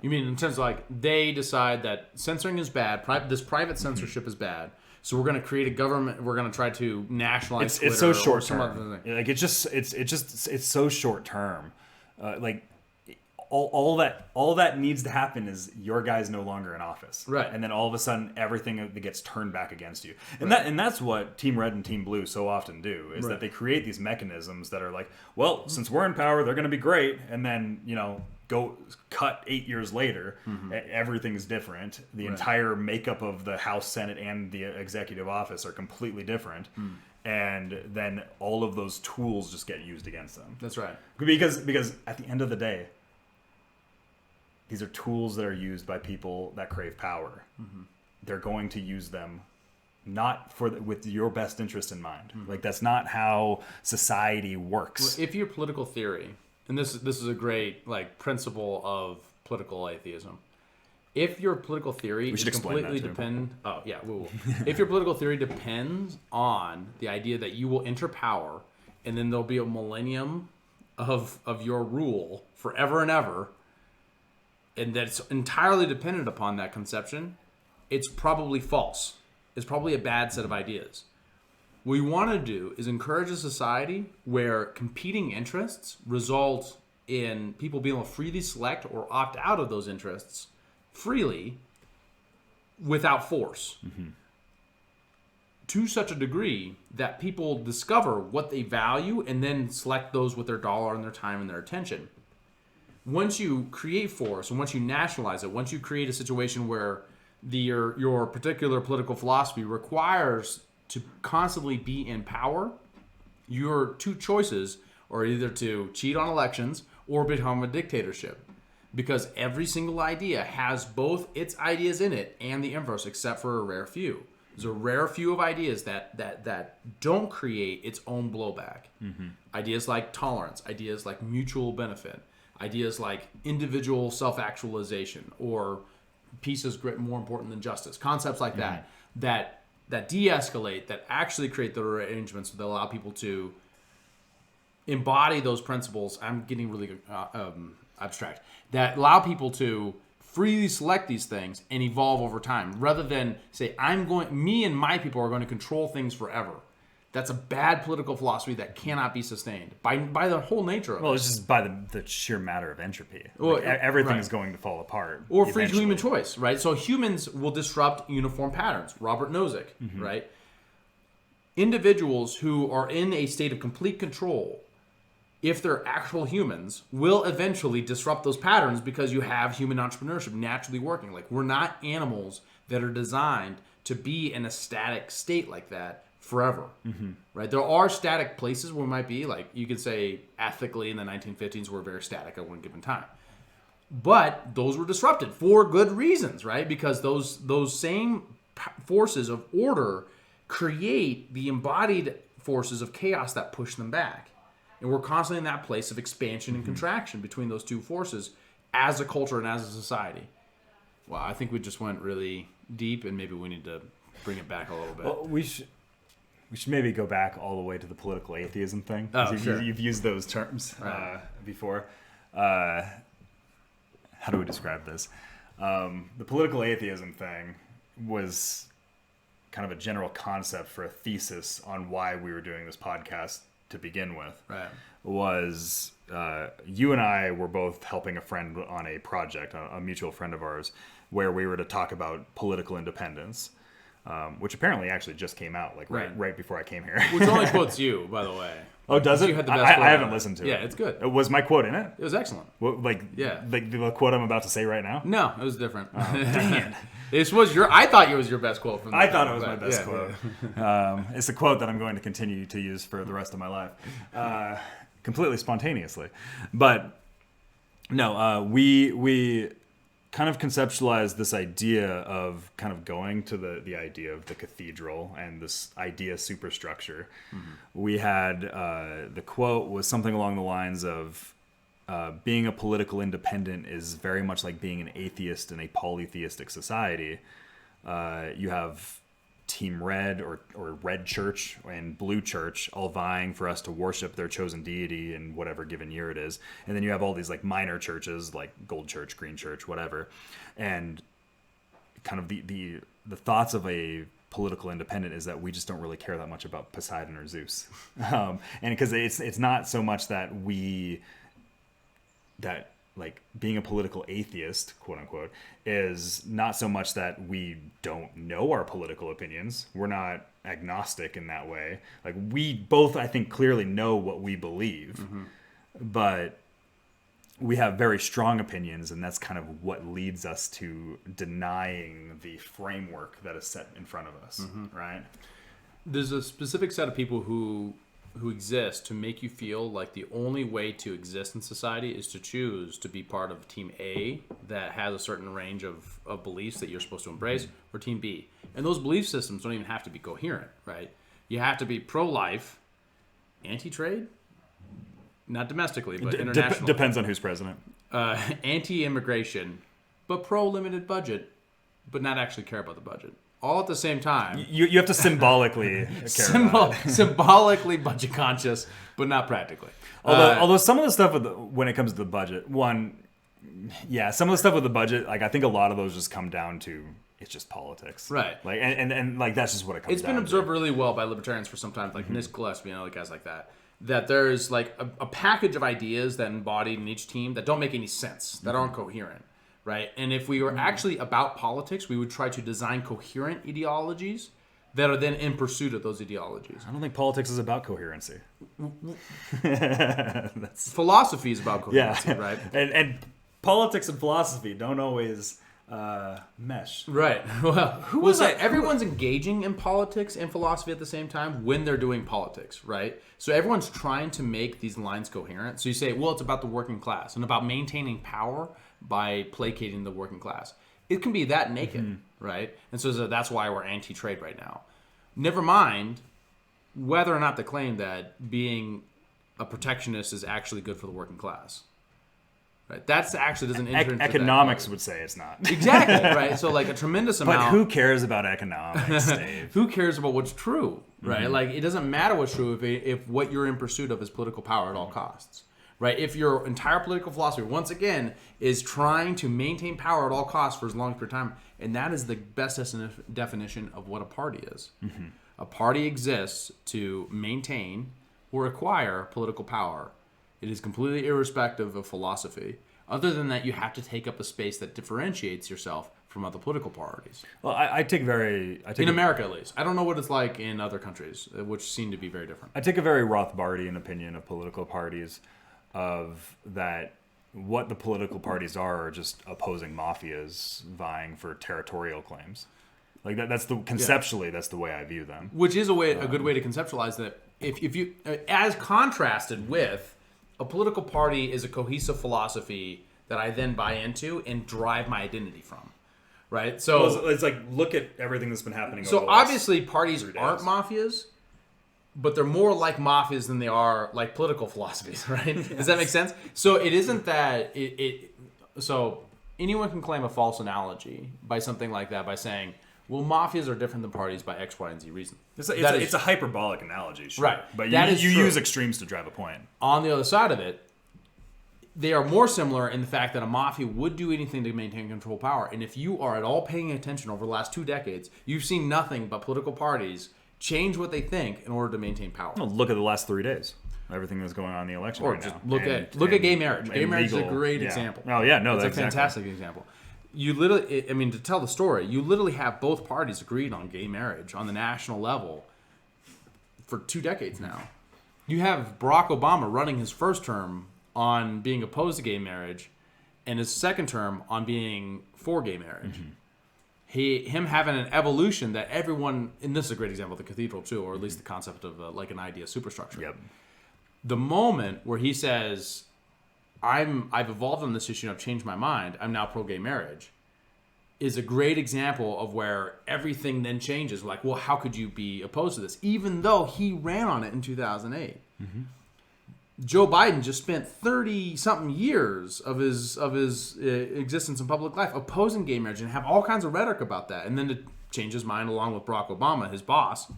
Speaker 2: You mean in terms of like they decide that censoring is bad, this private censorship is bad, so we're going to create a government. We're going to try to nationalize Twitter.
Speaker 1: It's so short
Speaker 2: or some other
Speaker 1: term.
Speaker 2: thing.
Speaker 1: Like it's so short term. Like all that needs to happen is your guy's no longer in office,
Speaker 2: right?
Speaker 1: And then all of a sudden everything gets turned back against you, and that's what Team Red and Team Blue so often do is that they create these mechanisms that are like, well, since we're in power, they're going to be great, and then go cut 8 years later, everything's different. The entire makeup of the House, Senate, and the executive office are completely different. And then all of those tools just get used against them.
Speaker 2: That's right.
Speaker 1: Because at the end of the day, these are tools that are used by people that crave power. They're going to use them not with your best interest in mind. Like that's not how society works.
Speaker 2: Well, if your political theory, and this is a great principle of political atheism. If your political theory is completely if your political theory depends on the idea that you will enter power and then there'll be a millennium of your rule forever and ever, and that it's entirely dependent upon that conception, it's probably false. It's probably a bad set of ideas. What we want to do is encourage a society where competing interests result in people being able to freely select or opt out of those interests freely without force. To such a degree that people discover what they value and then select those with their dollar and their time and their attention. Once you create force and once you nationalize it, once you create a situation where your particular political philosophy requires to constantly be in power, your two choices are either to cheat on elections or become a dictatorship. Because every single idea has both its ideas in it and the inverse, except for a rare few. There's a rare few of ideas that don't create its own blowback. Ideas like tolerance, ideas like mutual benefit, ideas like individual self-actualization, or peace is more important than justice. Concepts like that de-escalate, that actually create the arrangements that allow people to embody those principles. I'm getting really abstract. That allow people to freely select these things and evolve over time, rather than say, me and my people are going to control things forever. That's a bad political philosophy that cannot be sustained by the whole nature of it.
Speaker 1: Well, it's just by the sheer matter of entropy. Everything is going to fall apart.
Speaker 2: Or free human choice, right? So humans will disrupt uniform patterns. Robert Nozick, right? Individuals who are in a state of complete control, if they're actual humans, will eventually disrupt those patterns because you have human entrepreneurship naturally working. Like, we're not animals that are designed to be in a static state like that forever, right? There are static places where we might be, like you could say ethically in the 1950s we're very static at one given time. But those were disrupted for good reasons, right? Because those same forces of order create the embodied forces of chaos that push them back. And we're constantly in that place of expansion and contraction between those two forces as a culture and as a society. Wow, I think we just went really deep, and maybe we need to bring it back a little bit.
Speaker 1: Well, we should maybe go back all the way to the political atheism thing.
Speaker 2: Oh, sure.
Speaker 1: You've used those terms before. How do we describe this? The political atheism thing was kind of a general concept for a thesis on why we were doing this podcast to begin with.
Speaker 2: Right.
Speaker 1: Was you and I were both helping a friend on a project, a mutual friend of ours, where we were to talk about political independence, which apparently actually just came out like right before I came here.
Speaker 2: Which only quotes you, by the way.
Speaker 1: Oh, does it?
Speaker 2: You had the best quote
Speaker 1: I haven't
Speaker 2: ever.
Speaker 1: listened to it.
Speaker 2: Yeah, it's good.
Speaker 1: Was my quote in it?
Speaker 2: It was excellent.
Speaker 1: Like the quote I'm about to say right now?
Speaker 2: No, it was different.
Speaker 1: Dang it.
Speaker 2: This was I thought it was your best quote from the
Speaker 1: I thought it was
Speaker 2: but
Speaker 1: my best quote. It's a quote that I'm going to continue to use for the rest of my life, completely spontaneously. But no, we kind of conceptualized this idea of kind of going to the idea of the cathedral and this idea superstructure. Mm-hmm. We had the quote was something along the lines of being a political independent is very much like being an atheist in a polytheistic society. You have Team Red or Red Church and Blue Church all vying for us to worship their chosen deity in whatever given year it is. And then you have all these like minor churches like Gold Church, Green Church, whatever. And kind of the thoughts of a political independent is that we just don't really care that much about Poseidon or Zeus. And because it's not so much that like being a political atheist, quote unquote, is not so much that we don't know our political opinions. We're not agnostic in that way. Like we both, I think, clearly know what we believe, but we have very strong opinions, and that's kind of what leads us to denying the framework that is set in front of us, right?
Speaker 2: There's a specific set of people who exist to make you feel like the only way to exist in society is to choose to be part of Team A that has a certain range of beliefs that you're supposed to embrace, or Team B. And those belief systems don't even have to be coherent, right? You have to be pro-life, anti-trade, not domestically, but internationally.
Speaker 1: Depends on who's president.
Speaker 2: Anti-immigration, but pro-limited budget, but not actually care about the budget. All at the same time.
Speaker 1: You have to symbolically care about it.
Speaker 2: Symbolically budget conscious, but not practically.
Speaker 1: Although some of the stuff when it comes to the budget, some of the stuff with the budget, like I think a lot of those just come down to it's just politics,
Speaker 2: right?
Speaker 1: Like and like that's just what it comes.
Speaker 2: It's been observed really well by libertarians for some time, like Nick Gillespie and other guys like that. That there's like a package of ideas that embodied in each team that don't make any sense, that aren't coherent. Right, and if we were actually about politics, we would try to design coherent ideologies that are then in pursuit of those ideologies.
Speaker 1: I don't think politics is about coherency.
Speaker 2: Philosophy is about coherency, right?
Speaker 1: And politics and philosophy don't always mesh.
Speaker 2: Right. Well, everyone's engaging in politics and philosophy at the same time when they're doing politics, right? So everyone's trying to make these lines coherent. So you say, well, it's about the working class and about maintaining power by placating the working class. It can be that naked, right? And so that's why we're anti-trade right now. Never mind whether or not the claim that being a protectionist is actually good for the working class. Right? That's actually doesn't enter into
Speaker 1: economics would say it's not.
Speaker 2: Exactly, right? So like a tremendous amount.
Speaker 1: But who cares about economics, Dave?
Speaker 2: Who cares about what's true, right? Like it doesn't matter what's true if what you're in pursuit of is political power at all costs. Right? If your entire political philosophy, once again, is trying to maintain power at all costs for as long as per time, and that is the best definition of what a party is. A party exists to maintain or acquire political power. It is completely irrespective of philosophy. Other than that, you have to take up a space that differentiates yourself from other political parties.
Speaker 1: Well, I take
Speaker 2: in America, at least. I don't know what it's like in other countries, which seem to be very different.
Speaker 1: I take a very Rothbardian opinion of political parties, of that what the political parties are just opposing mafias vying for territorial claims. Like that's conceptually that's the way I view them.
Speaker 2: Which is a good way to conceptualize that. If you as contrasted with a political party is a cohesive philosophy that I then buy into and drive my identity from, right? So
Speaker 1: it's like look at everything that's been happening.
Speaker 2: So obviously parties aren't mafias, but they're more like mafias than they are like political philosophies, right? Yes. Does that make sense? So it isn't that so anyone can claim a false analogy by something like that by saying, well, mafias are different than parties by X, Y, and Z reason.
Speaker 1: It's a hyperbolic analogy, sure.
Speaker 2: Right?
Speaker 1: But you use extremes to drive a point.
Speaker 2: On the other side of it, they are more similar in the fact that a mafia would do anything to maintain control power. And if you are at all paying attention over the last 2 decades, you've seen nothing but political parties change what they think in order to maintain power.
Speaker 1: Well, look at the last 3 days. Everything that's going on in the election
Speaker 2: Or
Speaker 1: right
Speaker 2: just
Speaker 1: now.
Speaker 2: look at gay marriage. Gay marriage is a
Speaker 1: legal-
Speaker 2: great
Speaker 1: yeah.
Speaker 2: example.
Speaker 1: Oh yeah, no,
Speaker 2: It's
Speaker 1: that's
Speaker 2: a fantastic example. You literally, I mean, to tell the story, you literally have both parties agreed on gay marriage on the national level for 2 decades now. You have Barack Obama running his first term on being opposed to gay marriage, and his second term on being for gay marriage. Him having an evolution that everyone, and this is a great example of the cathedral too, or at least the concept of like an idea superstructure.
Speaker 1: Yep.
Speaker 2: The moment where he says, I've evolved on this issue and I've changed my mind, I'm now pro-gay marriage, is a great example of where everything then changes. Like, well, how could you be opposed to this? Even though he ran on it in 2008. Joe Biden just spent 30-something years of his existence in public life opposing gay marriage and have all kinds of rhetoric about that. And then to change his mind along with Barack Obama, his boss.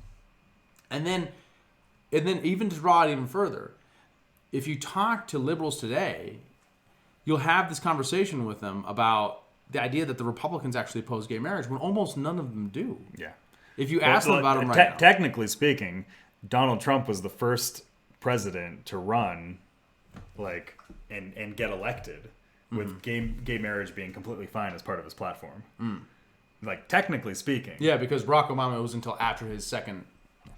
Speaker 2: And then even to draw it even further, if you talk to liberals today, you'll have this conversation with them about the idea that the Republicans actually oppose gay marriage when almost none of them do.
Speaker 1: Yeah.
Speaker 2: If you ask them about it right now.
Speaker 1: Technically speaking, Donald Trump was the first president to run, like, and get elected with gay marriage being completely fine as part of his platform. Like, technically speaking.
Speaker 2: Yeah, because Barack Obama, it was until after his second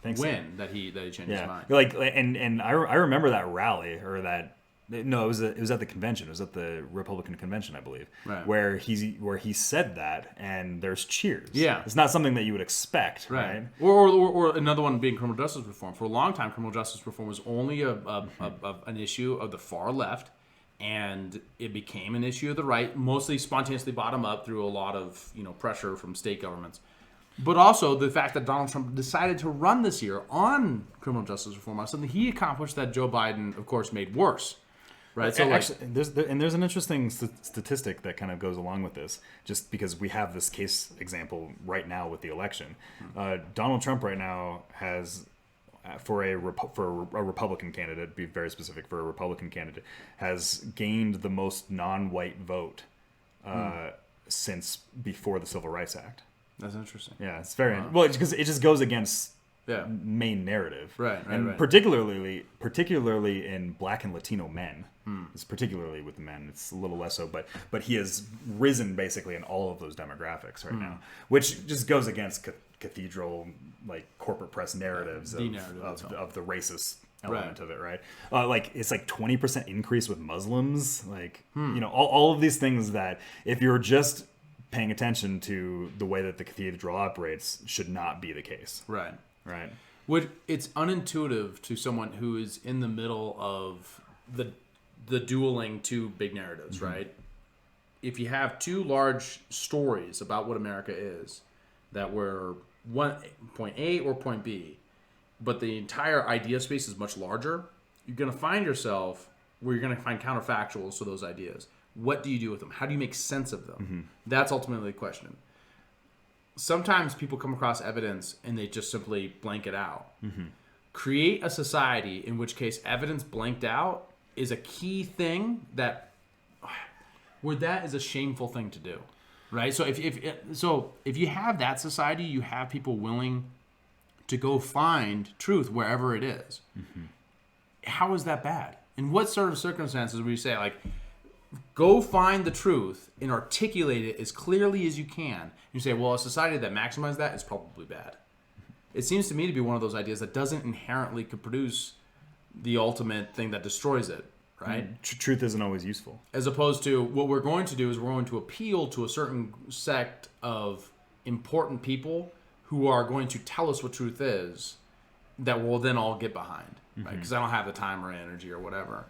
Speaker 1: think so.
Speaker 2: win that he changed his mind.
Speaker 1: Like, and I remember that rally, or that, no, it was at the convention. It was at the Republican convention, I believe,
Speaker 2: Right.
Speaker 1: where he said that, and there's cheers.
Speaker 2: Yeah.
Speaker 1: It's not something that you would expect, right?
Speaker 2: Or another one being criminal justice reform. For a long time, criminal justice reform was only an issue of the far left, and it became an issue of the right, mostly spontaneously bottom up through a lot of pressure from state governments. But also the fact that Donald Trump decided to run this year on criminal justice reform, something he accomplished that Joe Biden, of course, made worse. Right. So
Speaker 1: actually, there's an interesting statistic that kind of goes along with this, just because we have this case example right now with the election. Donald Trump right now has, for a Republican candidate, to be very specific, for a Republican candidate, has gained the most non-white vote since before the Civil Rights Act.
Speaker 2: That's interesting.
Speaker 1: Yeah, it's very well because it just goes against main narrative,
Speaker 2: right?
Speaker 1: Particularly in Black and Latino men. It's particularly with the men. It's a little less so, but he has risen basically in all of those demographics right now, which just goes against cathedral, like, corporate press narratives of the racist element of it, right? Like, it's like 20% increase with Muslims, like all of these things that, if you're just paying attention to the way that the cathedral operates, should not be the case.
Speaker 2: Right.
Speaker 3: It's unintuitive to someone who is in the middle of the dueling two big narratives, right? If you have two large stories about what America is, that were point A or point B, but the entire idea space is much larger, you're going to find yourself where you're going to find counterfactuals to those ideas. What do you do with them? How do you make sense of them? That's ultimately the question. Sometimes people come across evidence and they just simply blank it out. Create a society in which case evidence blanked out is a key thing that is a shameful thing to do, right? So if you have that society, you have people willing to go find truth wherever it is. How is that bad? In what sort of circumstances would you say, like, go find the truth and articulate it as clearly as you can? You say, well, a society that maximizes that is probably bad. It seems to me to be one of those ideas that doesn't inherently produce the ultimate thing that destroys it, right?
Speaker 1: Truth isn't always useful.
Speaker 2: As opposed to what we're going to do is we're going to appeal to a certain sect of important people who are going to tell us what truth is that we'll then all get behind, right? Because I don't have the time or energy or whatever.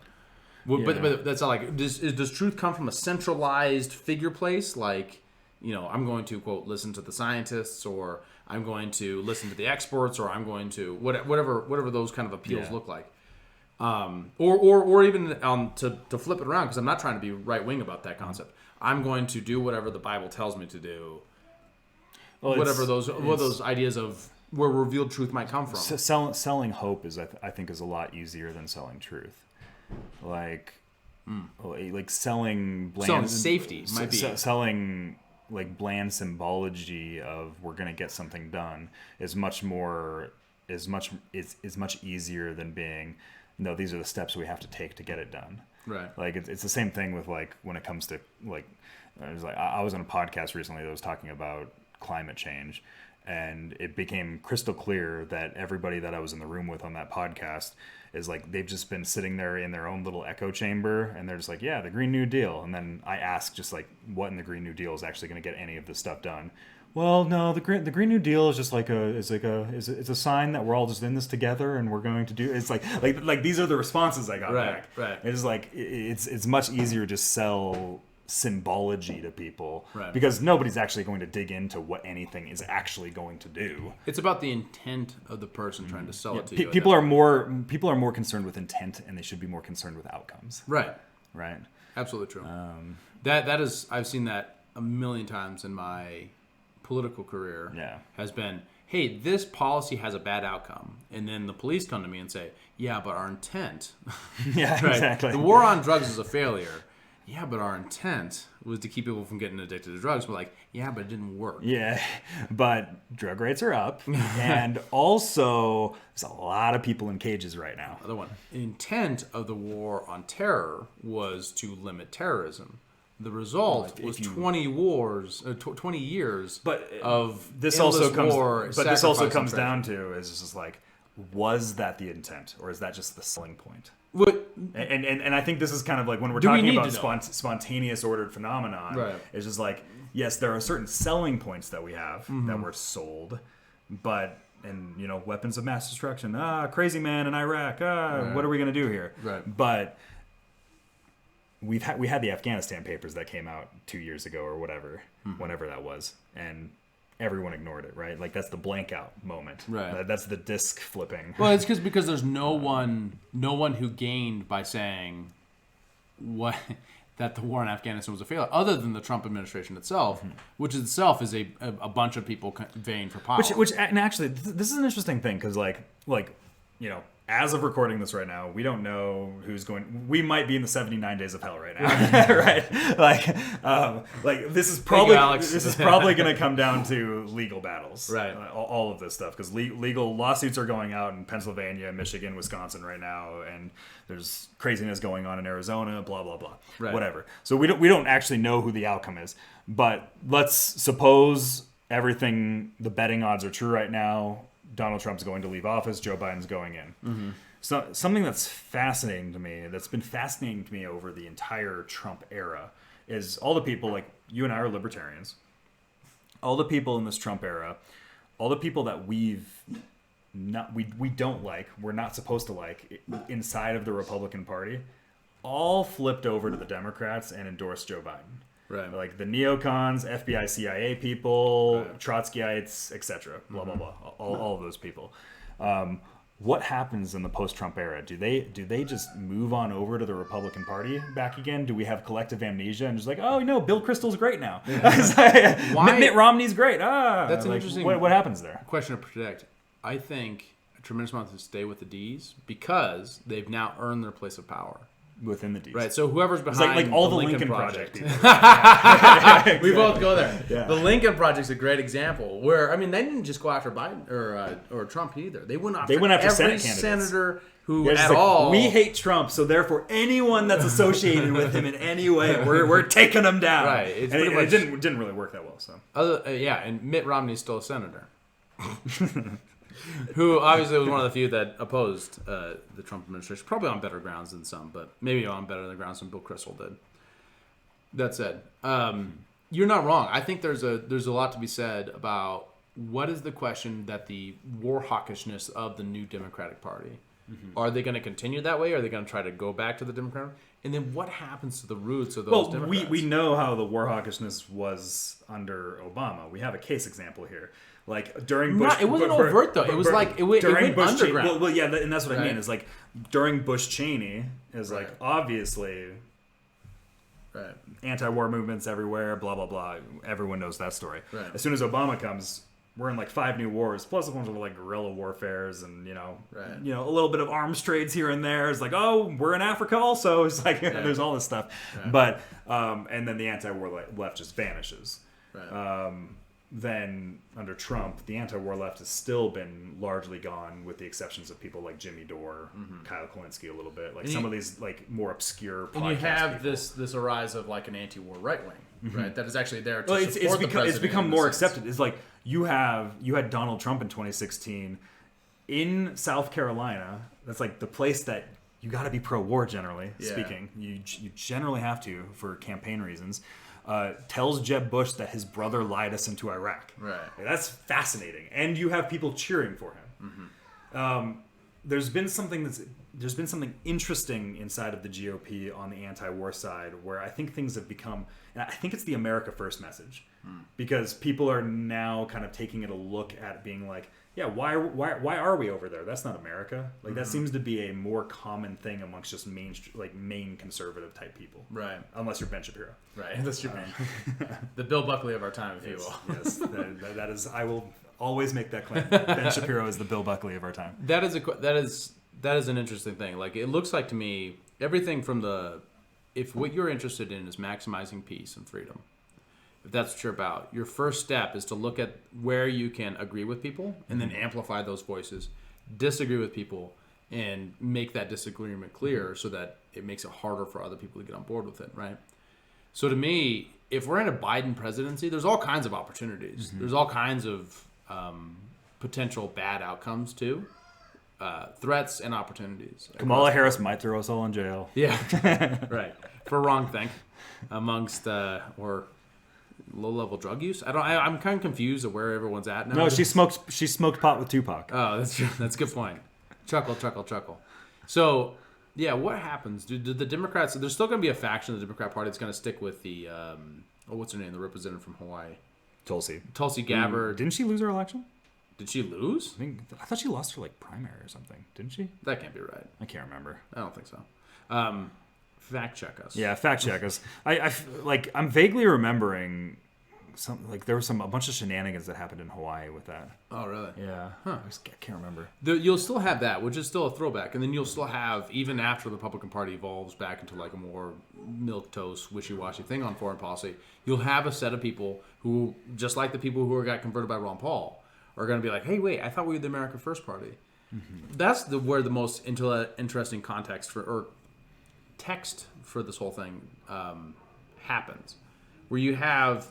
Speaker 2: But that's not like, does truth come from a centralized figure place? Like, I'm going to, quote, listen to the scientists, or I'm going to listen to the experts, or I'm going to whatever those kind of appeals look like. Or even to flip it around, because I'm not trying to be right wing about that concept. I'm going to do whatever the Bible tells me to do. Well, what those ideas of where revealed truth might come from.
Speaker 1: Selling hope is, I think, is a lot easier than selling truth. Like selling
Speaker 2: safety might be
Speaker 1: selling like bland symbology of we're going to get something done is much more is much easier than being, no, these are the steps we have to take to get it done.
Speaker 3: Right.
Speaker 1: Like it's the same thing with like when it comes to like, I was on a podcast recently that was talking about climate change, and it became crystal clear that everybody that I was in the room with on that podcast is like, they've just been sitting there in their own little echo chamber, and they're just like, yeah, the Green New Deal. And then I ask just like, what in the Green New Deal is actually going to get any of this stuff done? Well, no, the Green New Deal is just like it's a sign that we're all just in this together, and we're going to do. It's like these are the responses I got back.
Speaker 3: Right.
Speaker 1: It's like it's much easier to sell symbology to people,
Speaker 3: right,
Speaker 1: because nobody's actually going to dig into what anything is actually going to do.
Speaker 3: It's about the intent of the person trying to sell it to you.
Speaker 1: People are more concerned with intent, and they should be more concerned with outcomes.
Speaker 3: Right.
Speaker 1: Absolutely
Speaker 3: true. That is, I've seen that a million times in my political career.
Speaker 1: Yeah.
Speaker 3: Has been, hey, this policy has a bad outcome, and then the police come to me and say, yeah, but our intent.
Speaker 1: Yeah,
Speaker 3: right?
Speaker 1: Exactly.
Speaker 3: The war on drugs is a failure. Yeah, but our intent was to keep people from getting addicted to drugs. We're like, yeah, but it didn't work.
Speaker 1: Yeah, but drug rates are up, and also there's a lot of people in cages right now.
Speaker 3: Other one. Intent of the war on terror was to limit terrorism. The result was 20 years of
Speaker 1: this
Speaker 3: endless
Speaker 1: also comes
Speaker 3: war,
Speaker 1: but this also comes
Speaker 3: sacrifice,
Speaker 1: down to is just like, was that the intent, or is that just the selling point?
Speaker 3: What?
Speaker 1: And I think this is kind of like when we're
Speaker 3: Do we
Speaker 1: talking
Speaker 3: need
Speaker 1: about
Speaker 3: to know?
Speaker 1: spontaneous ordered phenomenon.
Speaker 3: Right.
Speaker 1: It's just like, yes, there are certain selling points that we have that were sold, but and weapons of mass destruction. Crazy man in Iraq. What are we gonna do here?
Speaker 3: Right.
Speaker 1: But we had the Afghanistan papers that came out 2 years ago or whatever, whenever that was, and everyone ignored it, right? Like that's the blank out moment.
Speaker 3: Right.
Speaker 1: That's the disc flipping.
Speaker 3: Well, it's because there's no one who gained by saying that the war in Afghanistan was a failure, other than the Trump administration itself, which itself is a bunch of people vying for power.
Speaker 1: And actually, this is an interesting thing because as of recording this right now, we don't know who's going. We might be in the 79 days of hell right now, right? Like this is probably going to come down to legal battles,
Speaker 3: right?
Speaker 1: All of this stuff, because legal lawsuits are going out in Pennsylvania, Michigan, Wisconsin right now, and there's craziness going on in Arizona, blah blah blah,
Speaker 3: right.
Speaker 1: Whatever. So we don't actually know who the outcome is, but let's suppose everything, the betting odds are true right now. Donald Trump's going to leave office. Joe Biden's going in. So something that's fascinating to me, that's been fascinating to me over the entire Trump era, is all the people, like you and I are libertarians, all the people in this Trump era, all the people that we don't like, we're not supposed to like inside of the Republican Party, all flipped over to the Democrats and endorsed Joe Biden.
Speaker 3: Right.
Speaker 1: Like the neocons, FBI, CIA people,
Speaker 3: right.
Speaker 1: Trotskyites, etc. Blah blah blah. All of those people. What happens in the post-Trump era? Do they just move on over to the Republican Party back again? Do we have collective amnesia and just like, oh no, Bill Kristol's great now.
Speaker 3: Why?
Speaker 1: Mitt Romney's great.
Speaker 3: That's an interesting
Speaker 1: what happens there?
Speaker 3: Question to predict. I think a tremendous amount to stay with the D's because they've now earned their place of power.
Speaker 1: Within the D's.
Speaker 3: Right, so whoever's behind
Speaker 1: like all the
Speaker 3: Lincoln
Speaker 1: Project people.
Speaker 3: We both go there.
Speaker 1: Yeah.
Speaker 3: The Lincoln Project's a great example where, I mean, they didn't just go after Biden or Trump either. They went after
Speaker 1: Senate
Speaker 3: every
Speaker 1: candidates.
Speaker 3: Senator who
Speaker 1: It's
Speaker 3: at
Speaker 1: like,
Speaker 3: all.
Speaker 1: we hate Trump, so therefore anyone that's associated with him in any way, we're taking them down.
Speaker 3: Right, it's
Speaker 1: and
Speaker 3: pretty much-
Speaker 1: it didn't really work that well. So
Speaker 3: and Mitt Romney's still a senator. Who obviously was one of the few that opposed the Trump administration, probably on better grounds than some, but maybe on better than grounds than Bill Kristol did. That said, you're not wrong. I think there's a lot to be said about what is the question that the war hawkishness of the new Democratic Party. Are they going to continue that way? Are they going to try to go back to the Democratic? And then what happens to the roots of those Democrats?
Speaker 1: we know how the war hawkishness was under Obama. We have a case example here. Like during Bush,
Speaker 3: it wasn't overt though. It was like it went underground.
Speaker 1: Well, yeah, and that's what I
Speaker 3: Right.
Speaker 1: mean. Is like during Bush Cheney is like
Speaker 3: Right.
Speaker 1: obviously
Speaker 3: Right.
Speaker 1: anti-war movements everywhere. Blah blah blah. Everyone knows that story.
Speaker 3: Right.
Speaker 1: As soon as Obama comes, we're in like 5 new wars, plus a bunch of like guerrilla warfares and
Speaker 3: Right.
Speaker 1: a little bit of arms trades here and there. It's like, oh, we're in Africa also. It's like there's all this stuff,
Speaker 3: Right.
Speaker 1: but and then the anti-war left just vanishes.
Speaker 3: Right.
Speaker 1: then under Trump, the anti-war left has still been largely gone, with the exceptions of people like Jimmy Dore, Kyle Kulinski a little bit, like some of these like more obscure podcast
Speaker 2: And you have
Speaker 1: people.
Speaker 2: this arise of like an anti-war right wing, right? That is actually there to
Speaker 1: Well,
Speaker 2: support the president.
Speaker 1: it's become
Speaker 2: in the
Speaker 1: more
Speaker 2: sense.
Speaker 1: accepted. It's like you had Donald Trump in 2016 in South Carolina. That's like the place that you got to be pro-war. Generally speaking, you generally have to for campaign reasons. Tells Jeb Bush that his brother lied us into Iraq.
Speaker 2: Right.
Speaker 1: That's fascinating, and you have people cheering for him. There's been something interesting inside of the GOP on the anti-war side, where I think things have become, and I think it's the America First message, because people are now kind of taking it a look at being like, yeah, why are we over there? That's not America. Like that seems to be a more common thing amongst just main conservative type people,
Speaker 2: Right.
Speaker 1: unless you're Ben Shapiro.
Speaker 2: Right. That's your man. The Bill Buckley of our time, if you will.
Speaker 1: Yes, that is. I will always make that claim. Ben Shapiro is the Bill Buckley of our time.
Speaker 2: That is an interesting thing. Like it looks like to me, everything from if what you're interested in is maximizing peace and freedom, if that's what you're about, your first step is to look at where you can agree with people and then amplify those voices, disagree with people, and make that disagreement clear so that it makes it harder for other people to get on board with it, right? So to me, if we're in a Biden presidency, there's all kinds of opportunities. There's all kinds of potential bad outcomes too. Threats and opportunities.
Speaker 1: Kamala Harris might throw us all in jail.
Speaker 2: Yeah, right. For wrong thing, amongst or low-level drug use. I'm kind of confused at where everyone's at now.
Speaker 1: No, she smoked pot with Tupac.
Speaker 2: Oh, that's true. That's a good point. Chuckle. So, yeah, what happens? Do the Democrats? There's still going to be a faction of the Democrat Party that's going to stick with the what's her name? The representative from Hawaii,
Speaker 1: Tulsi
Speaker 2: Gabbard.
Speaker 1: Didn't she lose her election?
Speaker 2: Did she lose?
Speaker 1: I thought she lost her like primary or something. Didn't she?
Speaker 2: That can't be right.
Speaker 1: I can't remember.
Speaker 2: I don't think so. Fact check us.
Speaker 1: Yeah, fact check us. I'm vaguely remembering there was a bunch of shenanigans that happened in Hawaii with that.
Speaker 2: Oh, really?
Speaker 1: Yeah.
Speaker 2: Huh.
Speaker 1: I can't remember.
Speaker 2: You'll still have that, which is still a throwback, and then you'll still have, even after the Republican Party evolves back into like a more milquetoast, wishy-washy thing on foreign policy, you'll have a set of people who, just like the people who got converted by Ron Paul, are going to be like, hey, wait, I thought we were the America First Party. That's where the most interesting context or text for this whole thing happens, where you have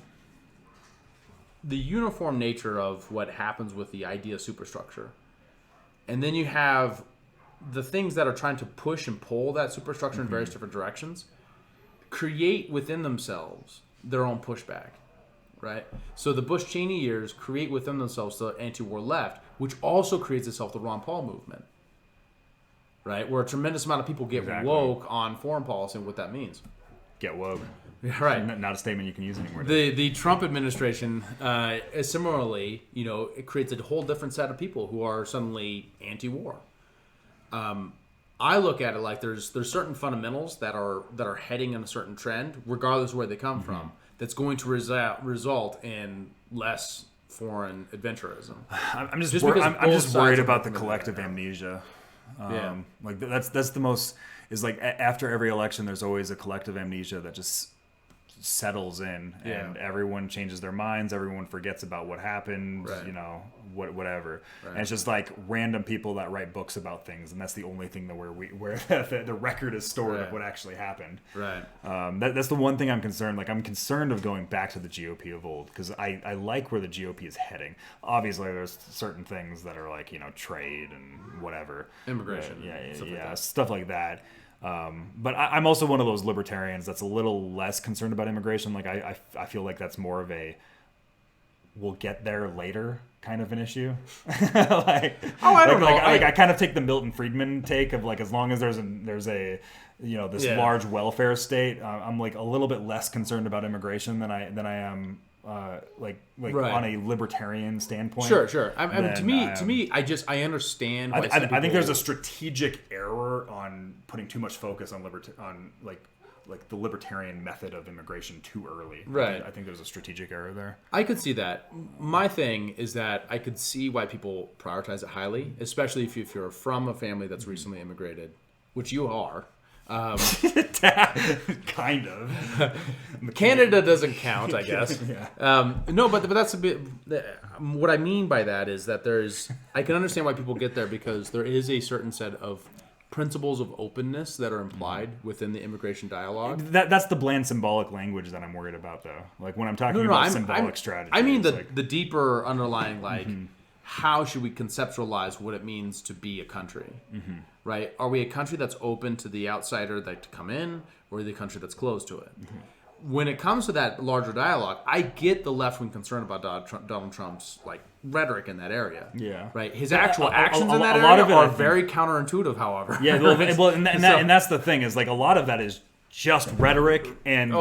Speaker 2: the uniform nature of what happens with the idea superstructure, and then you have the things that are trying to push and pull that superstructure in various different directions, create within themselves their own pushback, right? So the Bush-Cheney years create within themselves the anti-war left, which also creates itself the Ron Paul movement, right? Where a tremendous amount of people get woke on foreign policy and what that means.
Speaker 1: Get woke.
Speaker 2: Right.
Speaker 1: Not a statement you can use anymore.
Speaker 2: The Trump administration, similarly, it creates a whole different set of people who are suddenly anti-war. I look at it like there's certain fundamentals that are heading in a certain trend, regardless of where they come from, that's going to result in less foreign adventurism.
Speaker 1: I'm just worried about the collective amnesia. Like that's the most is like after every election, there's always a collective amnesia that just settles in, and everyone changes their minds. Everyone forgets about what happened.
Speaker 2: Right.
Speaker 1: Whatever.
Speaker 2: Right.
Speaker 1: And it's just like random people that write books about things, and that's the only thing that where the record is stored of what actually happened.
Speaker 2: Right.
Speaker 1: That's the one thing I'm concerned. Like I'm concerned of going back to the GOP of old, because I like where the GOP is heading. Obviously, there's certain things that are like trade and whatever,
Speaker 2: immigration,
Speaker 1: stuff like that. But I'm also one of those libertarians that's a little less concerned about immigration. Like I feel like that's more of a we'll get there later kind of an issue. I don't know. I kind of take the Milton Friedman take of like, as long as there's a large welfare state, I'm like a little bit less concerned about immigration than I am on a libertarian standpoint.
Speaker 2: Sure. I mean, to me, I understand. Why
Speaker 1: I think there's a strategic error on putting too much focus on the libertarian method of immigration too early.
Speaker 2: Right.
Speaker 1: I think there's a strategic error there.
Speaker 2: I could see that. My thing is that I could see why people prioritize it highly, especially if you're from a family that's recently immigrated, which you are.
Speaker 1: Kind of.
Speaker 2: Canada doesn't count, I guess.
Speaker 1: Yeah.
Speaker 2: No, but that's a bit. What I mean by that is that I can understand why people get there because there is a certain set of principles of openness that are implied within the immigration dialogue.
Speaker 1: That's the bland symbolic language that I'm worried about, though. Like when I'm talking about symbolic strategy.
Speaker 2: I mean
Speaker 1: like,
Speaker 2: the deeper underlying how should we conceptualize what it means to be a country, right? Are we a country that's open to the outsider that to come in, or are we a country that's closed to it? When it comes to that larger dialogue, I get the left-wing concern about Donald Trump's like rhetoric in that area.
Speaker 1: Yeah.
Speaker 2: Right. His actual actions in that
Speaker 1: a lot
Speaker 2: area
Speaker 1: of it,
Speaker 2: are very counterintuitive, however.
Speaker 1: Yeah. Well, and that's the thing is like a lot of that is just rhetoric and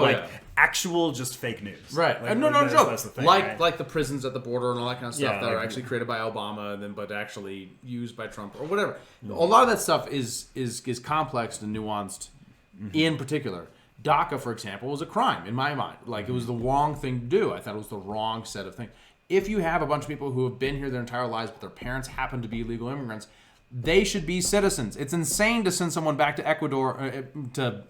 Speaker 1: actual just fake news.
Speaker 2: Right.
Speaker 1: Like,
Speaker 2: no joke.
Speaker 1: That's the thing,
Speaker 2: like
Speaker 1: right?
Speaker 2: like the prisons at the border and all that kind of stuff
Speaker 1: Yeah,
Speaker 2: that
Speaker 1: like,
Speaker 2: are actually created by Obama and then but actually used by Trump or whatever. A lot of that stuff is complex and nuanced. In particular, DACA, for example, was a crime in my mind. Like it was the wrong thing to do. I thought it was the wrong set of things. If you have a bunch of people who have been here their entire lives, but their parents happen to be illegal immigrants, they should be citizens. It's insane to send someone back to Ecuador to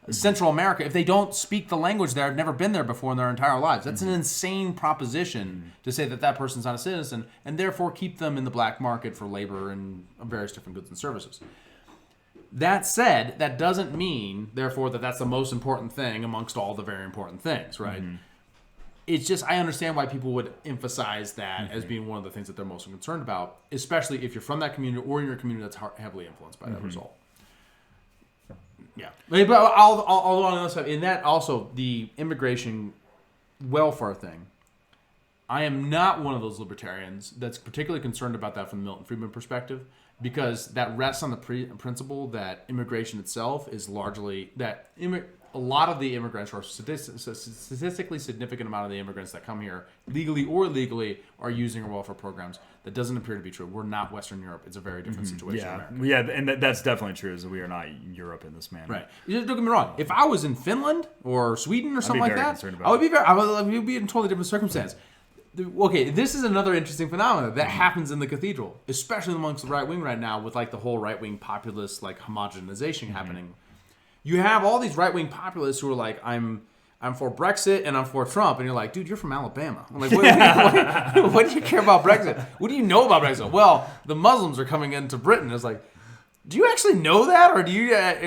Speaker 2: Central America if they don't speak the language there, have never been there before in their entire lives. That's an insane proposition to say that person's not a citizen and therefore keep them in the black market for labor and various different goods and services. That said, that doesn't mean, therefore, that that's the most important thing amongst all the very important things, right? It's just, I understand why people would emphasize that as being one of the things that they're most concerned about, especially if you're from that community or you're a community that's heavily influenced by that result. Yeah. But although on the other side, in that also, the immigration welfare thing, I am not one of those libertarians that's particularly concerned about that from the Milton Friedman perspective, because that rests on the principle that immigration itself is largely that a lot of the immigrants, or statistically significant amount of the immigrants that come here, legally or illegally, are using our welfare programs. That doesn't appear to be true. We're not Western Europe. It's a very different situation.
Speaker 1: Yeah, and that's definitely true. Is that we are not Europe in this manner.
Speaker 2: Right. Don't get me wrong. If I was in Finland or Sweden or something like that, I would be in a totally different circumstance. Okay, this is another interesting phenomenon that happens in the cathedral, especially amongst the right wing right now, with like the whole right wing populist like homogenization happening. You have all these right wing populists who are like, I'm for Brexit and I'm for Trump, and you're like, dude, you're from Alabama. I'm like, what do you care about Brexit? What do you know about Brexit? Well, the Muslims are coming into Britain. It's like, do you actually know that, or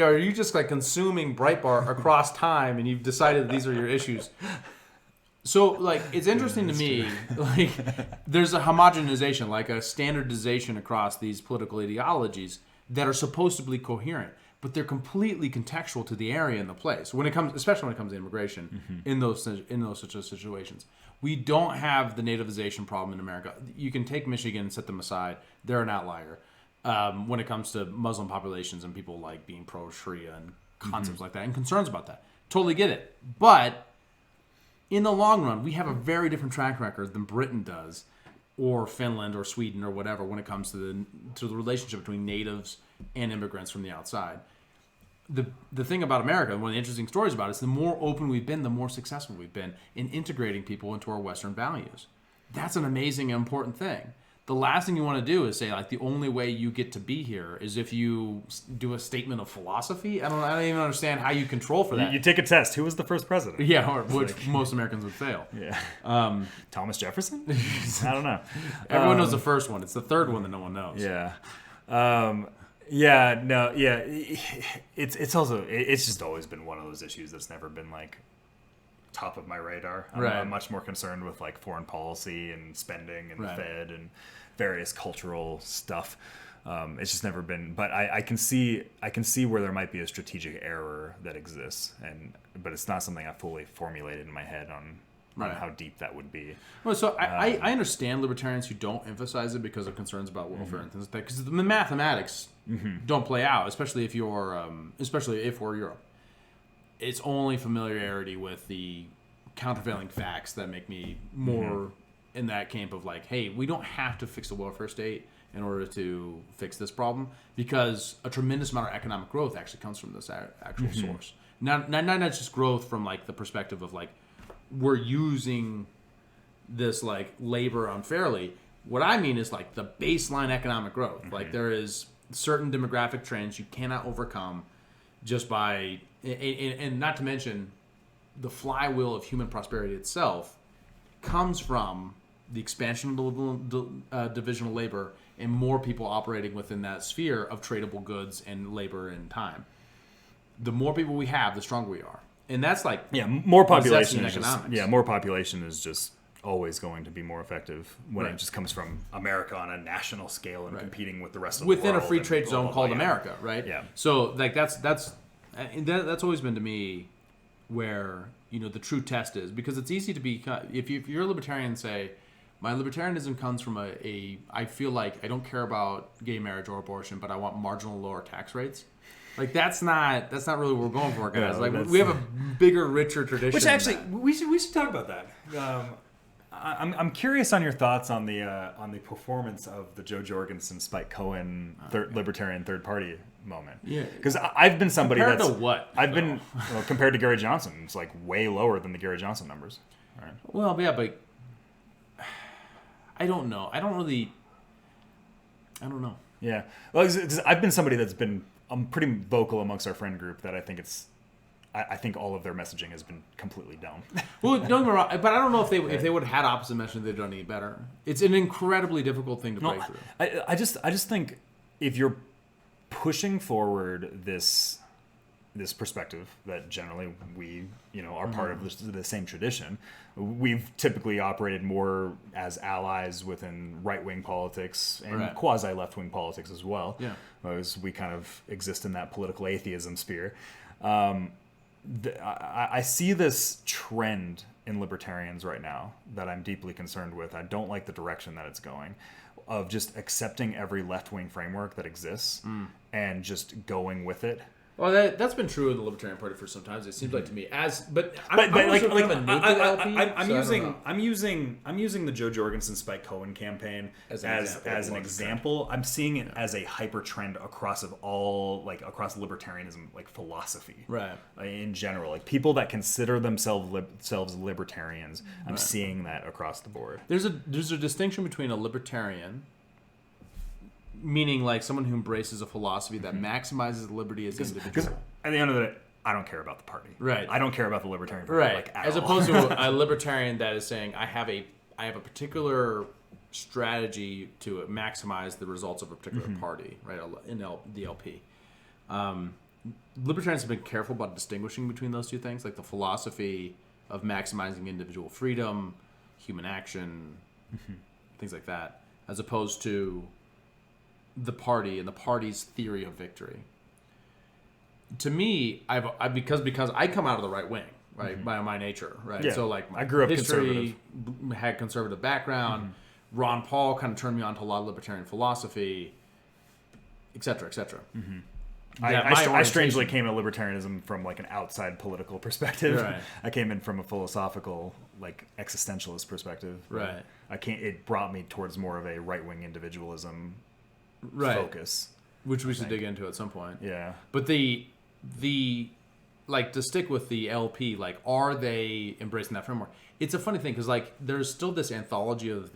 Speaker 2: are you just like consuming Breitbart across time and you've decided these are your issues? So, like, it's interesting to me, like, there's a homogenization, like a standardization across these political ideologies that are supposed to be coherent, but they're completely contextual to the area and the place. Especially when it comes to immigration, in those such situations, we don't have the nativization problem in America. You can take Michigan and set them aside; they're an outlier when it comes to Muslim populations and people like being pro-Sharia and concepts like that and concerns about that. Totally get it, but in the long run, we have a very different track record than Britain does, or Finland, or Sweden, or whatever, when it comes to the relationship between natives and immigrants from the outside. The thing about America, one of the interesting stories about it, is the more open we've been, the more successful we've been in integrating people into our Western values. That's an amazing and important thing. The last thing you want to do is say, like, the only way you get to be here is if you do a statement of philosophy. I don't even understand how you control for that.
Speaker 1: You take a test. Who was the first president?
Speaker 2: Yeah, which most Americans would fail.
Speaker 1: Yeah. Thomas Jefferson? I don't know.
Speaker 2: Everyone knows the first one. It's the third one that no one knows.
Speaker 1: Yeah. It's also it's just always been one of those issues that's never been like top of my radar. I'm much more concerned with like foreign policy and spending and the Fed and various cultural stuff. It's just never been, but I can see where there might be a strategic error that exists, but it's not something I fully formulated in my head on how deep that would be.
Speaker 2: Well, so I understand libertarians who don't emphasize it because of concerns about welfare and things like that, because the mathematics don't play out, especially if we're Europe. It's only familiarity with the countervailing facts that make me more in that camp of like, hey, we don't have to fix the welfare state in order to fix this problem, because a tremendous amount of economic growth actually comes from this actual source. Not just growth from like the perspective of like we're using this like labor unfairly. What I mean is like the baseline economic growth. Like there is certain demographic trends you cannot overcome just by, and not to mention, the flywheel of human prosperity itself comes from the expansion of the division of labor and more people operating within that sphere of tradable goods and labor and time. The more people we have, the stronger we are. And that's like
Speaker 1: more population
Speaker 2: is just,
Speaker 1: more population is just always going to be more effective when it just comes from America on a national scale and competing with the rest of the world
Speaker 2: within a free trade zone called America, right?
Speaker 1: Yeah.
Speaker 2: So like that's always been to me where the true test is, because it's easy to be, if you're a libertarian, say my libertarianism comes from I feel like I don't care about gay marriage or abortion, but I want marginal lower tax rates. Like that's not really what we're going for, guys.
Speaker 1: No,
Speaker 2: like we have a bigger, richer tradition.
Speaker 1: Which actually we should talk about that. I'm curious on your thoughts on the performance of the Jo Jorgensen, Spike Cohen libertarian third party moment.
Speaker 2: Yeah,
Speaker 1: because I've been somebody
Speaker 2: compared
Speaker 1: that's
Speaker 2: to what
Speaker 1: I've been compared to Gary Johnson. It's like way lower than the Gary Johnson numbers. All right.
Speaker 2: Well, yeah, but I don't know. I don't know.
Speaker 1: Yeah, well, 'cause I've been somebody that's been pretty vocal amongst our friend group that I think all of their messaging has been completely dumb.
Speaker 2: Well, don't get me wrong, but I don't know if they would have had opposite messaging, they'd done any better. It's an incredibly difficult thing to break through.
Speaker 1: I just think if you're pushing forward this perspective that generally we are part of the same tradition, we've typically operated more as allies within right-wing politics and quasi left-wing politics as well.
Speaker 2: Yeah,
Speaker 1: as we kind of exist in that political atheism sphere. I see this trend in libertarians right now that I'm deeply concerned with. I don't like the direction that it's going, of just accepting every left-wing framework that exists and just going with it.
Speaker 2: Well, that's been true in the Libertarian Party for some time. It seems like to me, I'm
Speaker 1: using the Jo Jorgensen Spike Cohen campaign as an example. I'm seeing it as a hyper trend across libertarianism, like philosophy,
Speaker 2: right?
Speaker 1: In general, like people that consider themselves libertarians. I'm seeing that across the board.
Speaker 2: There's a distinction between a libertarian, meaning like someone who embraces a philosophy that maximizes liberty as an individual.
Speaker 1: At the end of the day, I don't care about the party.
Speaker 2: Right.
Speaker 1: I don't care about the Libertarian Party.
Speaker 2: Right.
Speaker 1: Like,
Speaker 2: as
Speaker 1: all.
Speaker 2: opposed to a libertarian that is saying, I have a particular strategy to maximize the results of a particular party, right? In the LP. Libertarians have been careful about distinguishing between those two things, like the philosophy of maximizing individual freedom, human action, things like that, as opposed to the party and the party's theory of victory. To me, because I come out of the right wing, right, by my nature, right.
Speaker 1: Yeah.
Speaker 2: So like my
Speaker 1: I grew up
Speaker 2: history, had conservative background. Ron Paul kind of turned me on to a lot of libertarian philosophy, et cetera, et cetera.
Speaker 1: I strangely came to libertarianism from like an outside political perspective.
Speaker 2: Right.
Speaker 1: I came in from a philosophical, like existentialist perspective.
Speaker 2: Right.
Speaker 1: It brought me towards more of a right-wing individualism focus,
Speaker 2: which we should dig into at some point.
Speaker 1: Yeah.
Speaker 2: But the like, to stick with the LP, like, are they embracing that framework? It's a funny thing because like there's still this anthology of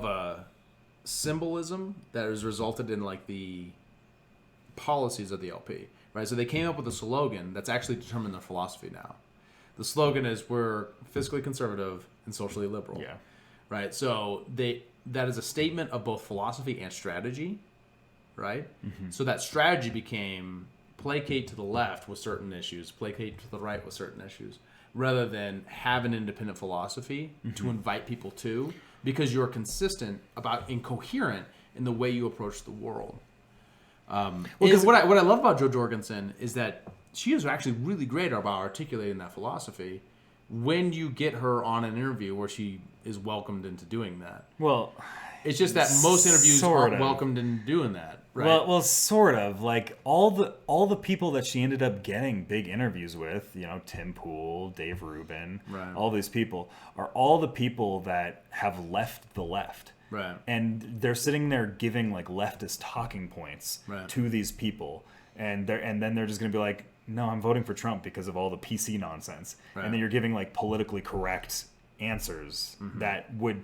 Speaker 2: a symbolism that has resulted in like the policies of the LP, right? So they came up with a slogan that's actually determined their philosophy now. The slogan is, we're fiscally conservative and socially liberal.
Speaker 1: Yeah.
Speaker 2: Right. So that is a statement of both philosophy and strategy, right? So that strategy became placate to the left with certain issues, placate to the right with certain issues, rather than have an independent philosophy to invite people to, because you're consistent and coherent in the way you approach the world. What I love about Jo Jorgensen is that she is actually really great about articulating that philosophy when you get her on an interview where she is welcomed into doing that.
Speaker 1: Well,
Speaker 2: it's just that most interviews aren't welcomed into doing that, right?
Speaker 1: Well, sort of. Like all the people that she ended up getting big interviews with, Tim Pool, Dave Rubin,
Speaker 2: right.
Speaker 1: All these people are all the people that have left the left.
Speaker 2: Right.
Speaker 1: And they're sitting there giving like leftist talking points to these people. And then they're just going to be like, no, I'm voting for Trump because of all the PC nonsense. Right. And then you're giving like politically correct answers that would,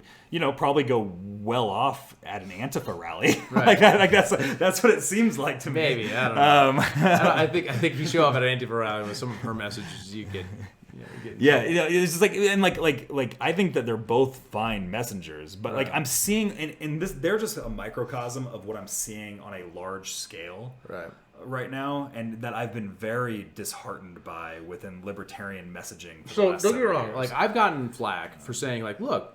Speaker 1: probably go well off at an Antifa rally.
Speaker 2: Right.
Speaker 1: like that's what it seems like to me.
Speaker 2: Maybe, I don't know. I think if you show up at an Antifa rally with some of her messages, you get.
Speaker 1: Yeah, it's just like I think that they're both fine messengers, but like I'm seeing in this, they're just a microcosm of what I'm seeing on a large scale right now, and that I've been very disheartened by within libertarian messaging. For the
Speaker 2: So
Speaker 1: last
Speaker 2: don't get me
Speaker 1: several
Speaker 2: wrong.
Speaker 1: years.
Speaker 2: Like I've gotten flack for saying like, look,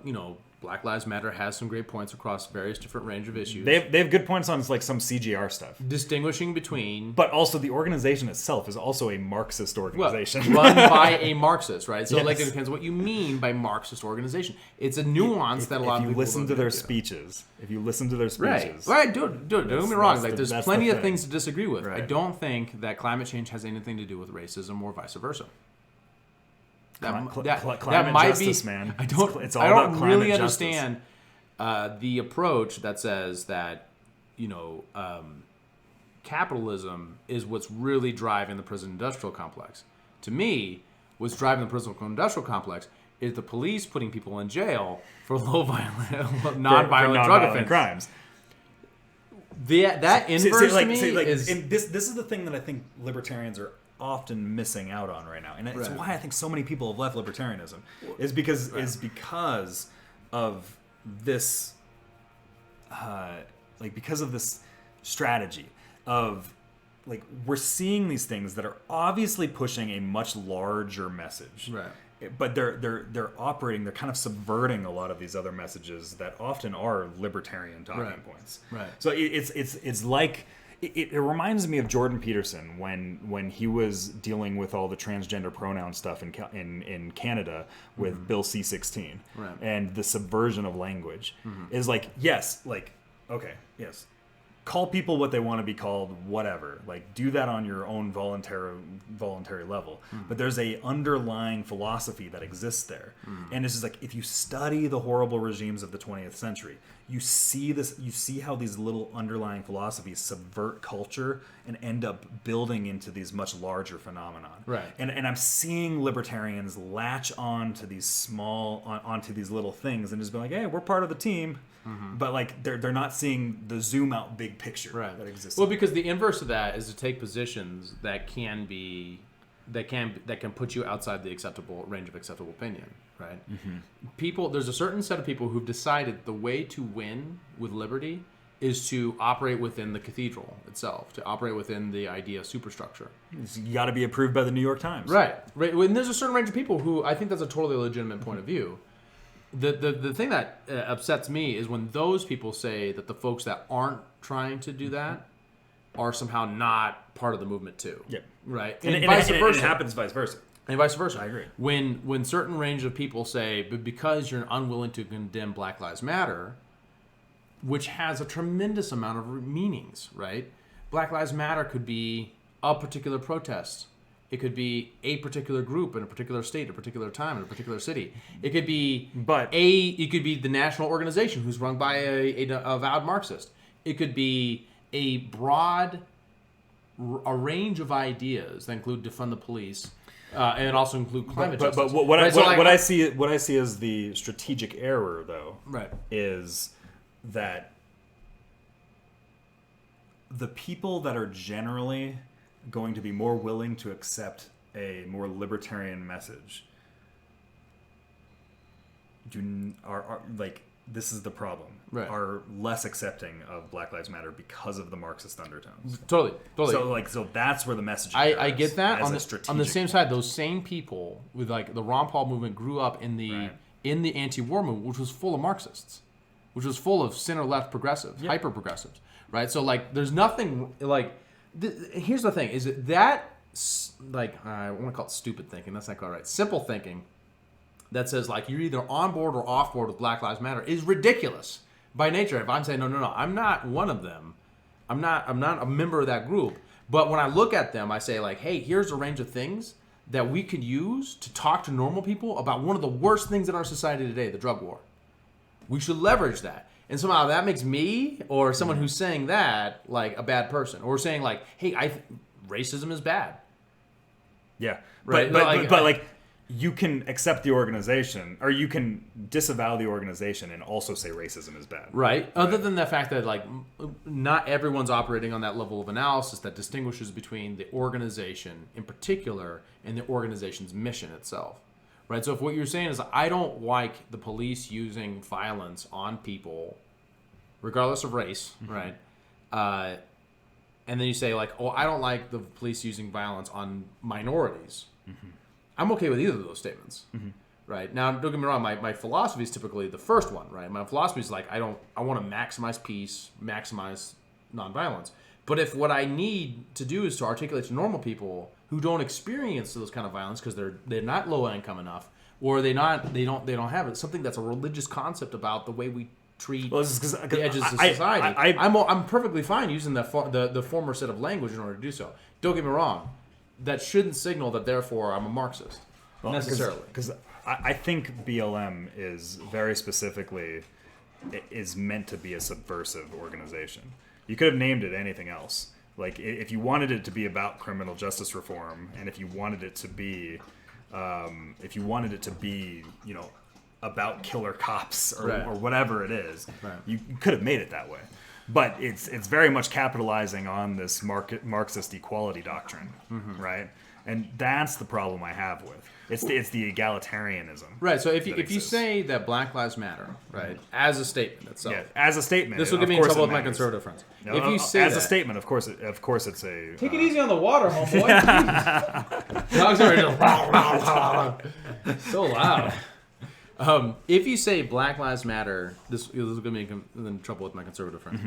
Speaker 2: Black Lives Matter has some great points across various different range of issues.
Speaker 1: they have good points on like some CGR stuff,
Speaker 2: Distinguishing between
Speaker 1: but also the organization itself is also a Marxist organization.
Speaker 2: run by a Marxist, right? So
Speaker 1: Yes.
Speaker 2: like it depends what you mean by Marxist organization. It's a nuance that a lot of
Speaker 1: If you
Speaker 2: people
Speaker 1: listen
Speaker 2: don't
Speaker 1: to their
Speaker 2: get
Speaker 1: speeches, if you listen to their
Speaker 2: Right,
Speaker 1: speeches,
Speaker 2: right. Don't get me wrong. Like, there's
Speaker 1: that's
Speaker 2: plenty
Speaker 1: the
Speaker 2: of
Speaker 1: thing.
Speaker 2: things to disagree with. I
Speaker 1: Right.
Speaker 2: don't think that climate change has anything to do with racism or vice versa. That
Speaker 1: climate
Speaker 2: might
Speaker 1: justice,
Speaker 2: be,
Speaker 1: man.
Speaker 2: I don't.
Speaker 1: It's all
Speaker 2: I
Speaker 1: about
Speaker 2: don't
Speaker 1: climate
Speaker 2: really
Speaker 1: justice.
Speaker 2: understand the approach that says that capitalism is what's really driving the prison-industrial complex. To me, what's driving the prison-industrial complex is the police putting people in jail for non-violent drug offenses.
Speaker 1: crimes.
Speaker 2: That inverse to me is
Speaker 1: and this is the thing that I think libertarians are often missing out on right now, and it's
Speaker 2: Right.
Speaker 1: why I think so many people have left libertarianism is because of this, because of this strategy of like we're seeing these things that are obviously pushing a much larger message,
Speaker 2: Right.
Speaker 1: But they're operating, they're kind of subverting a lot of these other messages that often are libertarian talking
Speaker 2: Right.
Speaker 1: points.
Speaker 2: Right.
Speaker 1: So it's like it reminds me of Jordan Peterson when he was dealing with all the transgender pronoun stuff in Canada with Bill C-16
Speaker 2: Right.
Speaker 1: and the subversion of language is like yes. Call people what they want to be called, whatever. Like, do that on your own voluntary level. But there's a underlying philosophy that exists there, and it's just like if you study the horrible regimes of the 20th century, you see this. You see how these little underlying philosophies subvert culture and end up building into these much larger phenomenon.
Speaker 2: Right.
Speaker 1: And I'm seeing libertarians latch on to these onto these little things and just be like, hey, we're part of the team. But like they're not seeing the zoom out big picture that exists.
Speaker 2: Well, because the inverse of that is to take positions that can put you outside the acceptable range of acceptable opinion, right? There's a certain set of people who've decided the way to win with liberty is to operate within the cathedral itself, to operate within the idea superstructure.
Speaker 1: You got to be approved by the New York Times.
Speaker 2: Right. And there's a certain range of people who I think that's a totally legitimate point of view. The thing that upsets me is when those people say that the folks that aren't trying to do that are somehow not part of the movement too.
Speaker 1: Yep.
Speaker 2: Right.
Speaker 1: And
Speaker 2: vice
Speaker 1: it
Speaker 2: versa.
Speaker 1: happens vice versa.
Speaker 2: And vice versa.
Speaker 1: I agree.
Speaker 2: When certain range of people say, but because you're unwilling to condemn Black Lives Matter, which has a tremendous amount of meanings, right? Black Lives Matter could be a particular protest. It could be a particular group in a particular state, a particular time, in a particular city. It could be it could be the national organization who's run by a avowed Marxist. It could be a broad a range of ideas that include defund the police, and also include climate justice.
Speaker 1: But what I see as the strategic error, though, is that the people that are generally going to be more willing to accept a more libertarian message are like, this is the problem, are less accepting of Black Lives Matter because of the Marxist undertones.
Speaker 2: Totally.
Speaker 1: So that's where the message.
Speaker 2: I get that. On the same side,
Speaker 1: point.
Speaker 2: those same people with like the Ron Paul movement grew up in the anti-war movement, which was full of Marxists, which was full of center-left progressives, hyper progressives, right? So like, there's nothing like. Here's the thing: is that like I want to call it stupid thinking? That's not quite right. Simple thinking that says like you're either on board or off board with Black Lives Matter is ridiculous by nature. If I'm saying no, I'm not one of them. I'm not a member of that group. But when I look at them, I say like, hey, here's a range of things that we could use to talk to normal people about one of the worst things in our society today, the drug war. We should leverage that. And somehow that makes me or someone who's saying that like a bad person, or saying like, hey, racism is bad.
Speaker 1: Yeah,
Speaker 2: Right.
Speaker 1: But you can accept the organization, or you can disavow the organization and also say racism is bad.
Speaker 3: Right. Other than the fact that like not everyone's operating on that level of analysis that distinguishes between the organization in particular and the organization's mission itself. Right. So if what you're saying is I don't like the police using violence on people, regardless of race, right? And then you say like, oh, I don't like the police using violence on minorities. I'm okay with either of those statements. Right. Now, don't get me wrong, my philosophy is typically the first one, right? My philosophy is like I want to maximize peace, maximize nonviolence. But if what I need to do is to articulate to normal people who don't experience those kind of violence because they're not low income enough, or they don't have it, something that's a religious concept about the way we treat the edges of society. I'm perfectly fine using the former set of language in order to do so. Don't get me wrong. That shouldn't signal that therefore I'm a Marxist necessarily.
Speaker 1: Because I think BLM is very specifically is meant to be a subversive organization. You could have named it anything else. Like if you wanted it to be about criminal justice reform, and if you wanted it to be, you know, about killer cops or whatever it is, you could have made it that way. But it's very much capitalizing on this Marxist equality doctrine, right? And that's the problem I have with it's the egalitarianism.
Speaker 3: Right. So if you say that Black Lives Matter, right, as a statement itself,
Speaker 1: as a statement,
Speaker 3: this will get me in trouble with my conservative friends.
Speaker 1: No,
Speaker 3: if you say
Speaker 1: as a statement, of course it's a.
Speaker 3: Take it easy on the water, homeboy. Dogs are just so loud. If you say Black Lives Matter, this is going to be in trouble with my conservative friends.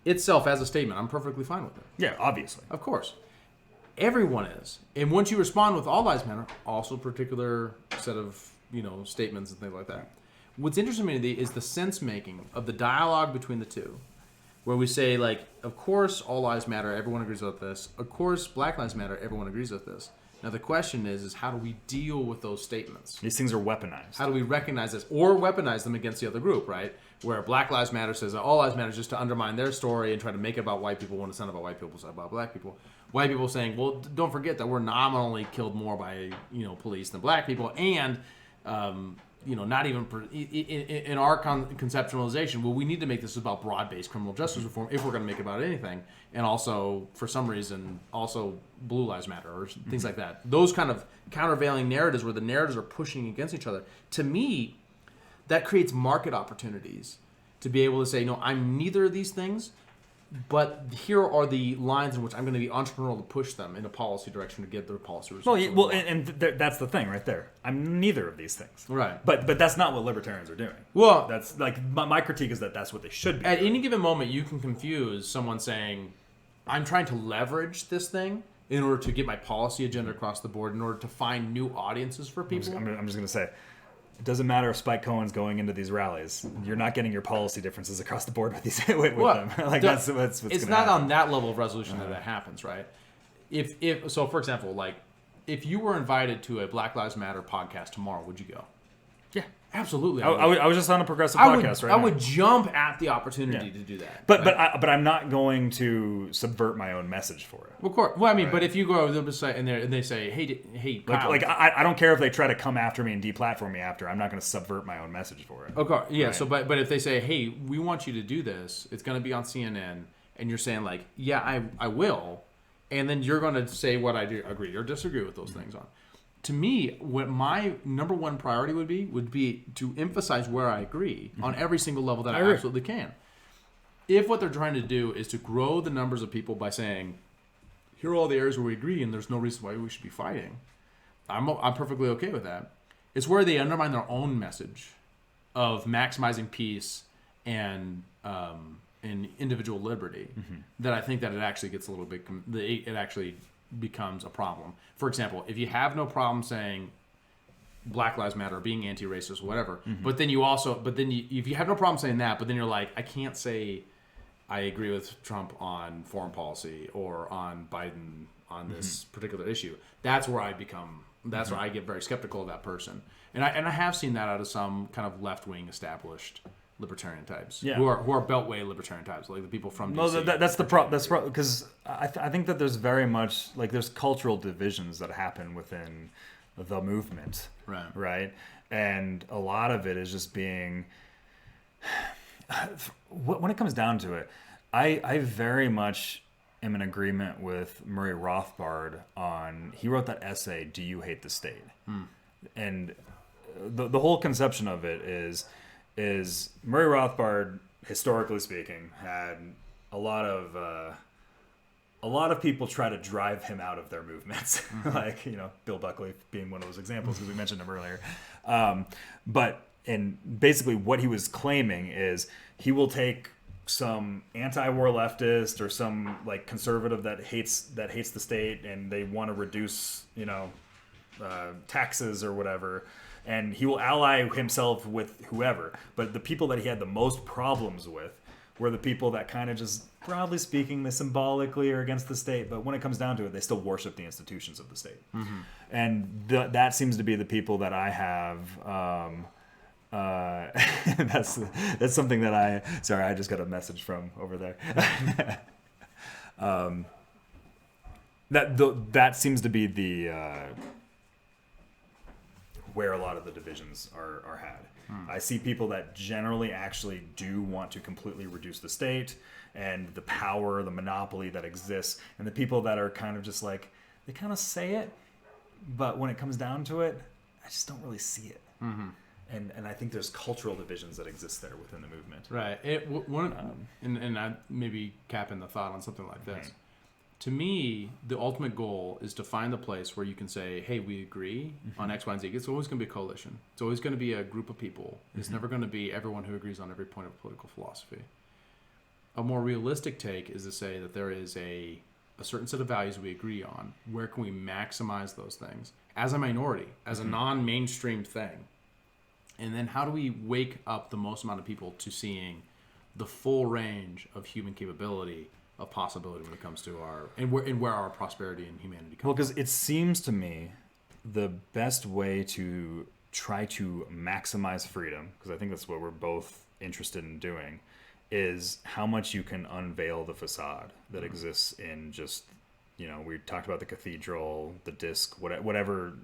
Speaker 3: Itself as a statement, I'm perfectly fine with it.
Speaker 1: Yeah, obviously.
Speaker 3: Of course. Everyone is. And once you respond with all lives matter, also a particular set of, you know, statements and things like that. What's interesting to me is the sense making of the dialogue between the two, where we say, like, of course all lives matter, everyone agrees with this. Of course Black Lives Matter, everyone agrees with this. Now the question is how do we deal with those statements?
Speaker 1: These things are weaponized.
Speaker 3: How do we recognize this or weaponize them against the other group, right? Where Black Lives Matter says that all lives matter just to undermine their story and try to make it about white people when it's not about white people, it's about black people. White people saying, well, don't forget that we're nominally killed more by, you know, police than black people, and you know, not even in our conceptualization. Well, we need to make this about broad-based criminal justice reform if we're going to make it about anything, and also for some reason, also Blue Lives Matter or things like that. Those kind of countervailing narratives where the narratives are pushing against each other. To me, that creates market opportunities to be able to say, no, I'm neither of these things. But here are the lines in which I'm going to be entrepreneurial to push them in a policy direction to get their policy results.
Speaker 1: Well, that's the thing right there. I'm neither of these things.
Speaker 3: Right.
Speaker 1: But that's not what libertarians are doing.
Speaker 3: Well,
Speaker 1: that's like my critique is that that's what they should be
Speaker 3: at
Speaker 1: doing.
Speaker 3: any given moment, you can confuse someone saying, I'm trying to leverage this thing in order to get my policy agenda across the board, in order to find new audiences for people.
Speaker 1: I'm just going to say, it doesn't matter if Spike Cohen's going into these rallies. You're not getting your policy differences across the board with these them. Like that's what's
Speaker 3: it's not on that level of resolution that happens, right? If so, for example, like if you were invited to a Black Lives Matter podcast tomorrow, would you go?
Speaker 1: Yeah,
Speaker 3: absolutely.
Speaker 1: I was just on a progressive podcast right now.
Speaker 3: I would jump at the opportunity to do that.
Speaker 1: But I'm not going to subvert my own message for it.
Speaker 3: Of course. Well, I mean, but if you go to say and they say, hey, Kyle,
Speaker 1: like I don't care if they try to come after me and deplatform me after. I'm not going to subvert my own message for it.
Speaker 3: Okay. Yeah. Right. So, but if they say, hey, we want you to do this, it's going to be on CNN, and you're saying like, yeah, I will, and then you're going to say what I do, agree or disagree with those things on. To me, what my number one priority would be to emphasize where I agree on every single level that I absolutely can. If what they're trying to do is to grow the numbers of people by saying, here are all the areas where we agree and there's no reason why we should be fighting, I'm perfectly okay with that. It's where they undermine their own message of maximizing peace and individual liberty that I think that it actually gets a little bit, it actually becomes a problem. For example, if you have no problem saying Black Lives Matter, being anti-racist, whatever, but then if you have no problem saying that, but then you're like, I can't say I agree with Trump on foreign policy or on Biden on this particular issue. That's where I become. That's where I get very skeptical of that person, and I have seen that out of some kind of left-wing established libertarian types who are beltway libertarian types, like the people from DC.
Speaker 1: No, that's the problem. That's because I think that there's very much like there's cultural divisions that happen within the movement,
Speaker 2: right?
Speaker 1: And a lot of it is just being, when it comes down to it, I very much am in agreement with Murray Rothbard on, he wrote that essay, Do You Hate the State? And the whole conception of it is Murray Rothbard, historically speaking, had a lot of people try to drive him out of their movements, like, Bill Buckley being one of those examples because we mentioned him earlier. And basically what he was claiming is he will take some anti-war leftist or some like conservative that hates the state and they want to reduce, taxes or whatever, and he will ally himself with whoever. But the people that he had the most problems with were the people that kind of just, broadly speaking, they symbolically are against the state, but when it comes down to it, they still worship the institutions of the state. And that seems to be the people that I have. That's something that I just got a message from over there. That seems to be the where a lot of the divisions are had. I see people that generally actually do want to completely reduce the state and the power, the monopoly that exists, and the people that are kind of just like, they kind of say it, but when it comes down to it, I just don't really see it. And I think there's cultural divisions that exist there within the movement.
Speaker 2: Right. And I maybe capping the thought on something like this. To me, the ultimate goal is to find the place where you can say, hey, we agree on X, Y, and Z. It's always going to be a coalition. It's always going to be a group of people. It's never going to be everyone who agrees on every point of political philosophy. A more realistic take is to say that there is a certain set of values we agree on. Where can we maximize those things as a minority, as a non-mainstream thing? And then how do we wake up the most amount of people to seeing the full range of human capability, of possibility when it comes to where our prosperity and humanity comes?
Speaker 1: Well, because it seems to me the best way to try to maximize freedom, because I think that's what we're both interested in doing, is how much you can unveil the facade that exists in just, we talked about the cathedral, the disc, whatever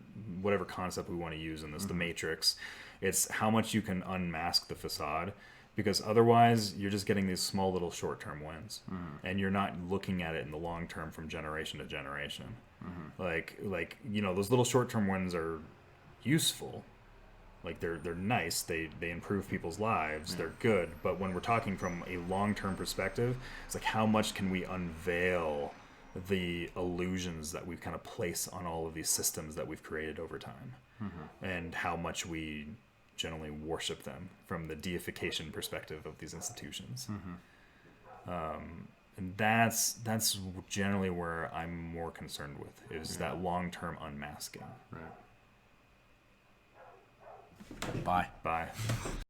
Speaker 1: concept we want to use in this, the matrix. It's how much you can unmask the facade, because otherwise you're just getting these small little short-term wins, and you're not looking at it in the long term from generation to generation. Like those little short-term wins are useful. Like they're nice. They improve people's lives. They're good. But when we're talking from a long-term perspective, it's like, how much can we unveil the illusions that we kind of place on all of these systems that we've created over time, and how much we generally worship them from the deification perspective of these institutions. And that's generally where I'm more concerned with, is that long-term unmasking.
Speaker 2: Right. Bye.